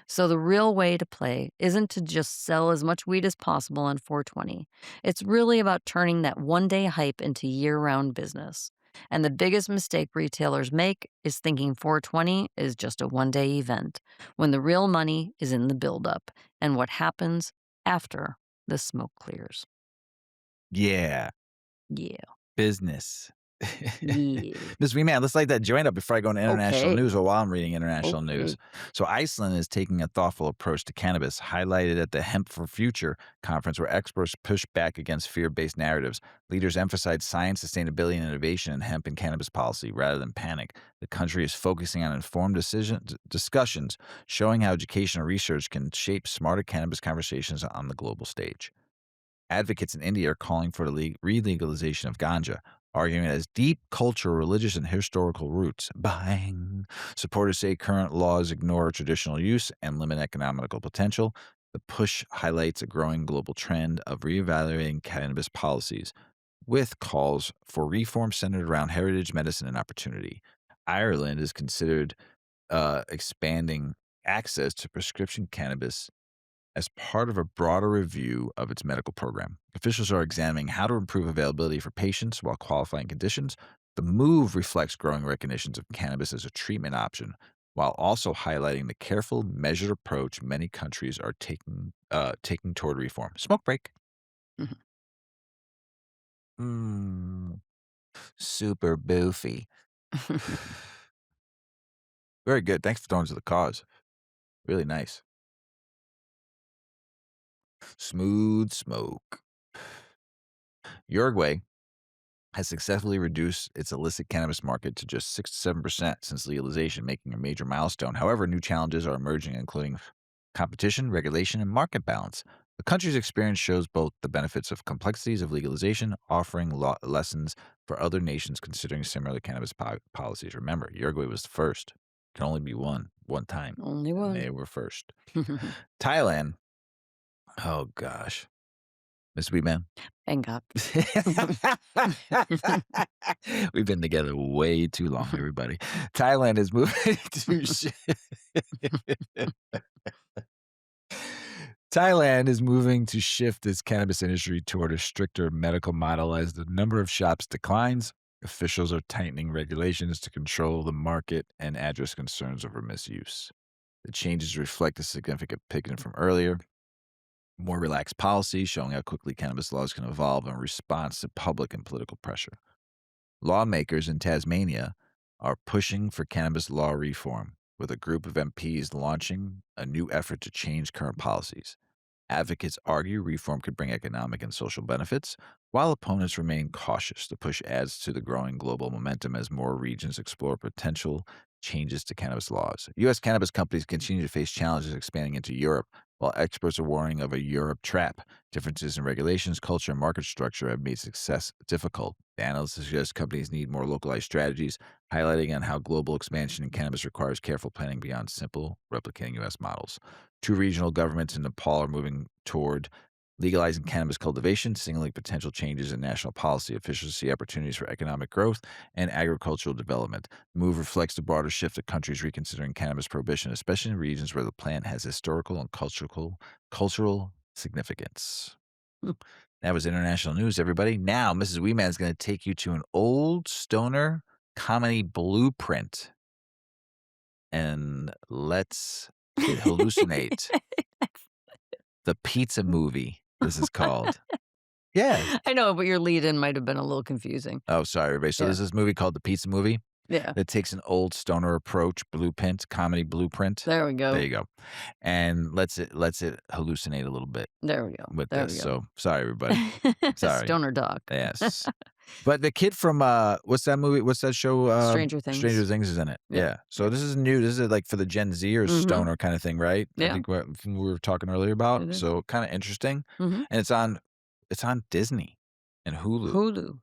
So the real way to play isn't to just sell as much weed as possible on 420. It's really about turning that one day hype into year round business. And the biggest mistake retailers make is thinking 420 is just a one day event, when the real money is in the buildup and what happens after the smoke clears. Yeah. Yeah. Business. Yeah. Mrs Weedman, let's light that joint up before I go into international Okay. news or while I'm reading international news. Okay. So, Iceland is taking a thoughtful approach to cannabis, highlighted at the Hemp for Future conference, where experts push back against fear based narratives. Leaders emphasize science, sustainability, and innovation in hemp and cannabis policy rather than panic. The country is focusing on informed discussions, showing how educational research can shape smarter cannabis conversations on the global stage. Advocates in India are calling for the re-legalization of ganja, arguing it has deep cultural, religious, and historical roots. Bang! Supporters say current laws ignore traditional use and limit economical potential. The push highlights a growing global trend of reevaluating cannabis policies, with calls for reform centered around heritage, medicine, and opportunity. Ireland is considered expanding access to prescription cannabis as part of a broader review of its medical program. Officials are examining how to improve availability for patients while qualifying conditions. The move reflects growing recognitions of cannabis as a treatment option, while also highlighting the careful, measured approach many countries are taking toward reform. Smoke break. Mm, super boofy. Very good. Thanks for throwing to the cause. Really nice. Smooth smoke. Uruguay has successfully reduced its illicit cannabis market to just 6 to 7% since legalization, making a major milestone. However, new challenges are emerging, including competition, regulation, and market balance. The country's experience shows both the benefits of complexities of legalization, offering lessons for other nations considering similar cannabis policies. Remember, Uruguay was first. Can only be one time, Only and one. they were first. Thailand. Oh gosh, Miss Weedman. Thank God. We've been together way too long, everybody. Thailand is moving to Thailand is moving to shift its cannabis industry toward a stricter medical model as the number of shops declines. Officials are tightening regulations to control the market and address concerns over misuse. The changes reflect a significant pickup from earlier, more relaxed policy, showing how quickly cannabis laws can evolve in response to public and political pressure. Lawmakers in Tasmania are pushing for cannabis law reform, with a group of MPs launching a new effort to change current policies. Advocates argue reform could bring economic and social benefits, while opponents remain cautious. The push adds to the growing global momentum as more regions explore potential changes to cannabis laws. U.S. cannabis companies continue to face challenges expanding into Europe, while experts are warning of a Europe trap. Differences in regulations, culture, and market structure have made success difficult. The analysts suggest companies need more localized strategies, highlighting on how global expansion in cannabis requires careful planning beyond simple replicating U.S. models. Two regional governments in Nepal are moving toward legalizing cannabis cultivation, signaling potential changes in national policy. Officials see opportunities for economic growth and agricultural development. The move reflects the broader shift of countries reconsidering cannabis prohibition, especially in regions where the plant has historical and cultural significance. Hmm. That was international news, everybody. Now, Mrs. Weeman is going to take you to an old stoner comedy blueprint, and let's hallucinate. The Pizza Movie, this is called. Yeah. I know, but your lead-in might have been a little confusing. Oh, sorry, everybody. So Yeah. there's this movie called The Pizza Movie Yeah. that takes an old stoner approach, comedy blueprint. There we There go. you go. And lets it hallucinate a little bit There we go. with There this. we go. So sorry, everybody. Sorry. Stoner doc. Yes. But the kid from what's that movie? What's that show? Stranger Stranger Things. Things is in it. Yeah. Yeah. So this is new. This is like for the Gen Zers Mhm. stoner kind of thing, right? I Yeah. think what we were talking earlier about. It is. So kind of interesting. Mhm. And it's on Disney and Hulu Hulu.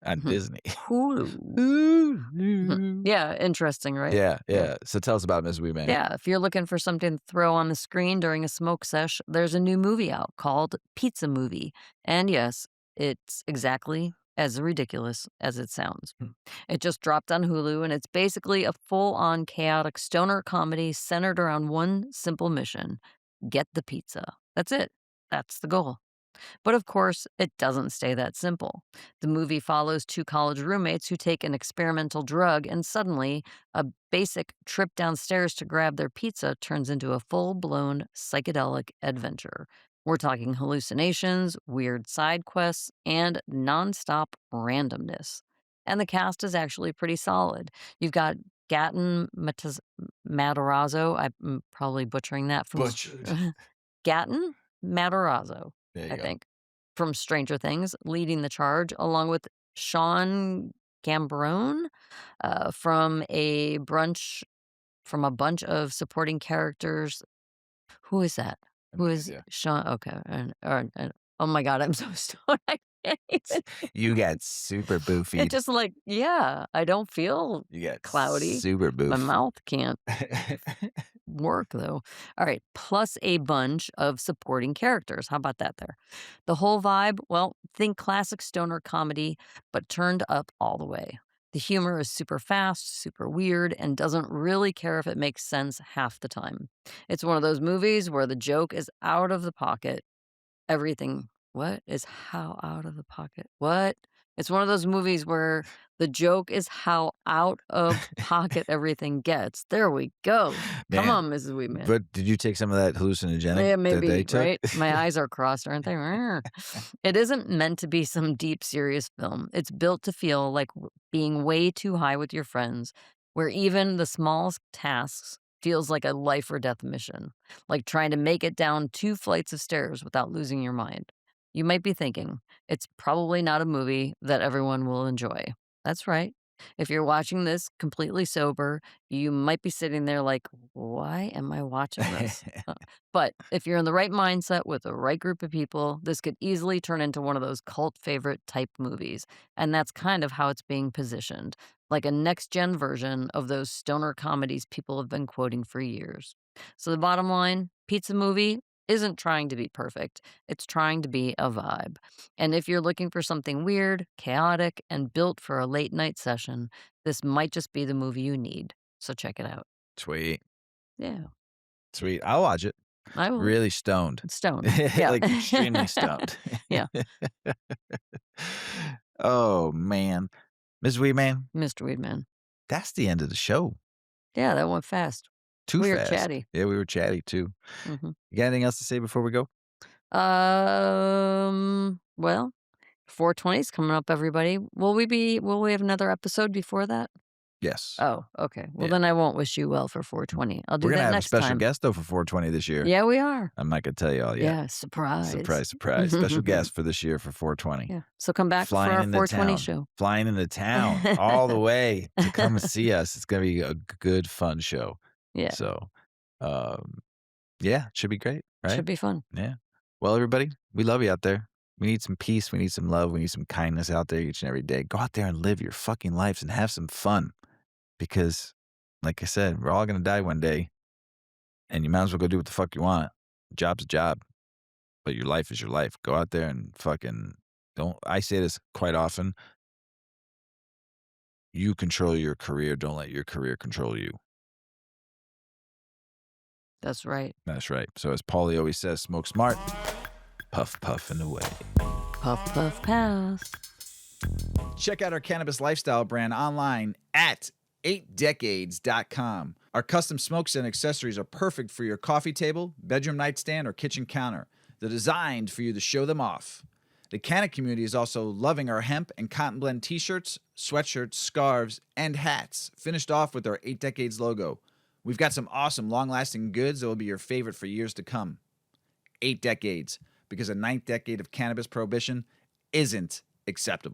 on Mhm. Disney. Hulu. Mhm. Hulu. Yeah, interesting, right? Yeah, Yeah. yeah. So tell us about Ms. Weeman. Yeah, if you're looking for something to throw on the screen during a smoke sesh, there's a new movie out called Pizza Movie. And yes, it's exactly as ridiculous as it sounds. Hmm. It just dropped on Hulu, and it's basically a full on chaotic stoner comedy centered around one simple mission: get the pizza. That's it. That's the goal. But of course, it doesn't stay that simple. The movie follows two college roommates who take an experimental drug, and suddenly, a basic trip downstairs to grab their pizza turns into a full blown psychedelic adventure. We're talking hallucinations, weird side quests, and nonstop randomness. And the cast is actually pretty solid. You've got Matarazzo. I'm probably butchering that from Butchered. Gatton Matarazzo, There you I go. think, from Stranger Things, leading the charge, along with Sean Gambrone from a bunch of supporting characters. Who is that? I have Who no is idea. Sean? Okay, and oh my god, I'm so stoned. I can't even. You got super It boofied. just like yeah, I don't feel You got cloudy. super My boof. mouth can't work though. All right, plus a bunch of supporting characters. How about that there? The whole vibe, well, think classic stoner comedy, but turned up all the way. The humor is super fast, super weird, and doesn't really care if it makes sense half the time. It's one of those movies where the joke is out of the pocket. Everything what is how out of the pocket? What? It's one of those movies where the joke is how out of pocket everything gets. There we go. Come Man, on, Mrs. Weedman. but did you take some of that hallucinogenic Yeah, that they maybe, took? right? My eyes are crossed, aren't they? Rrr. It isn't meant to be some deep, serious film. It's built to feel like being way too high with your friends, where even the smallest tasks feels like a life or death mission, like trying to make it down 2 flights of stairs without losing your mind. You might be thinking, it's probably not a movie that everyone will enjoy. That's right. If you're watching this completely sober, you might be sitting there like, why am I watching this? But if you're in the right mindset with the right group of people, this could easily turn into one of those cult favorite type movies. And that's kind of how it's being positioned, like a next gen version of those stoner comedies people have been quoting for years. So the bottom line Pizza Movie isn't trying to be perfect, it's trying to be a vibe. And if you're looking for something weird, chaotic, and built for a late night session, this might just be the movie you need. So check it out. Sweet. Yeah, Sweet. I'll watch it. I will. Really stoned. Stoned. Yeah. Like extremely stoned. Yeah. Oh man. Ms. Weeman, Mr. Weedman. that's the end of the show. Yeah, that went fast. Too We were fast. chatty. Yeah, we were chatty too. Mhm. You got anything else to say before we go? Well, 420's coming up, everybody. Will we have another episode before that? Yes. Oh, okay. Well, Yeah. then I won't wish you well for 420. I'll do We're gonna that have a next special time. guest though for 420 this year. Yeah, we are. I'm not gonna tell you all yet. Yeah, surprise. Surprise, surprise. Special guest for this year for 420. Yeah. So come back for Flying our into 420 town. show. Flying into town all the way to come and see us. It's gonna be a good, fun show. Yeah, So, um, yeah, it should be great, right? should be fun. Yeah. Well, everybody, we love you out there. We need some peace. We need some love. We need some kindness out there each and every day. Go out there and live your fucking lives and have some fun. Because, like I said, we're all gonna die one day, and you might as well go do what the fuck you want. Job's a job, but your life is your life. Go out there and fucking don't. I say this quite often. You control your career. Don't let your career control you. That's right. That's right. So as Paulie always says, smoke smart, puff puff and away. Puff, puff, pass. Check out our cannabis lifestyle brand online at 8decades.com. Our custom smokes and accessories are perfect for your coffee table, bedroom nightstand, or kitchen counter. They're designed for you to show them off. The Canna community is also loving our hemp and cotton blend t-shirts, sweatshirts, scarves, and hats, finished off with our 8 Decades logo. We've got some awesome long-lasting goods that will be your favorite for years to come. 8 Decades, because a ninth decade of cannabis prohibition isn't acceptable.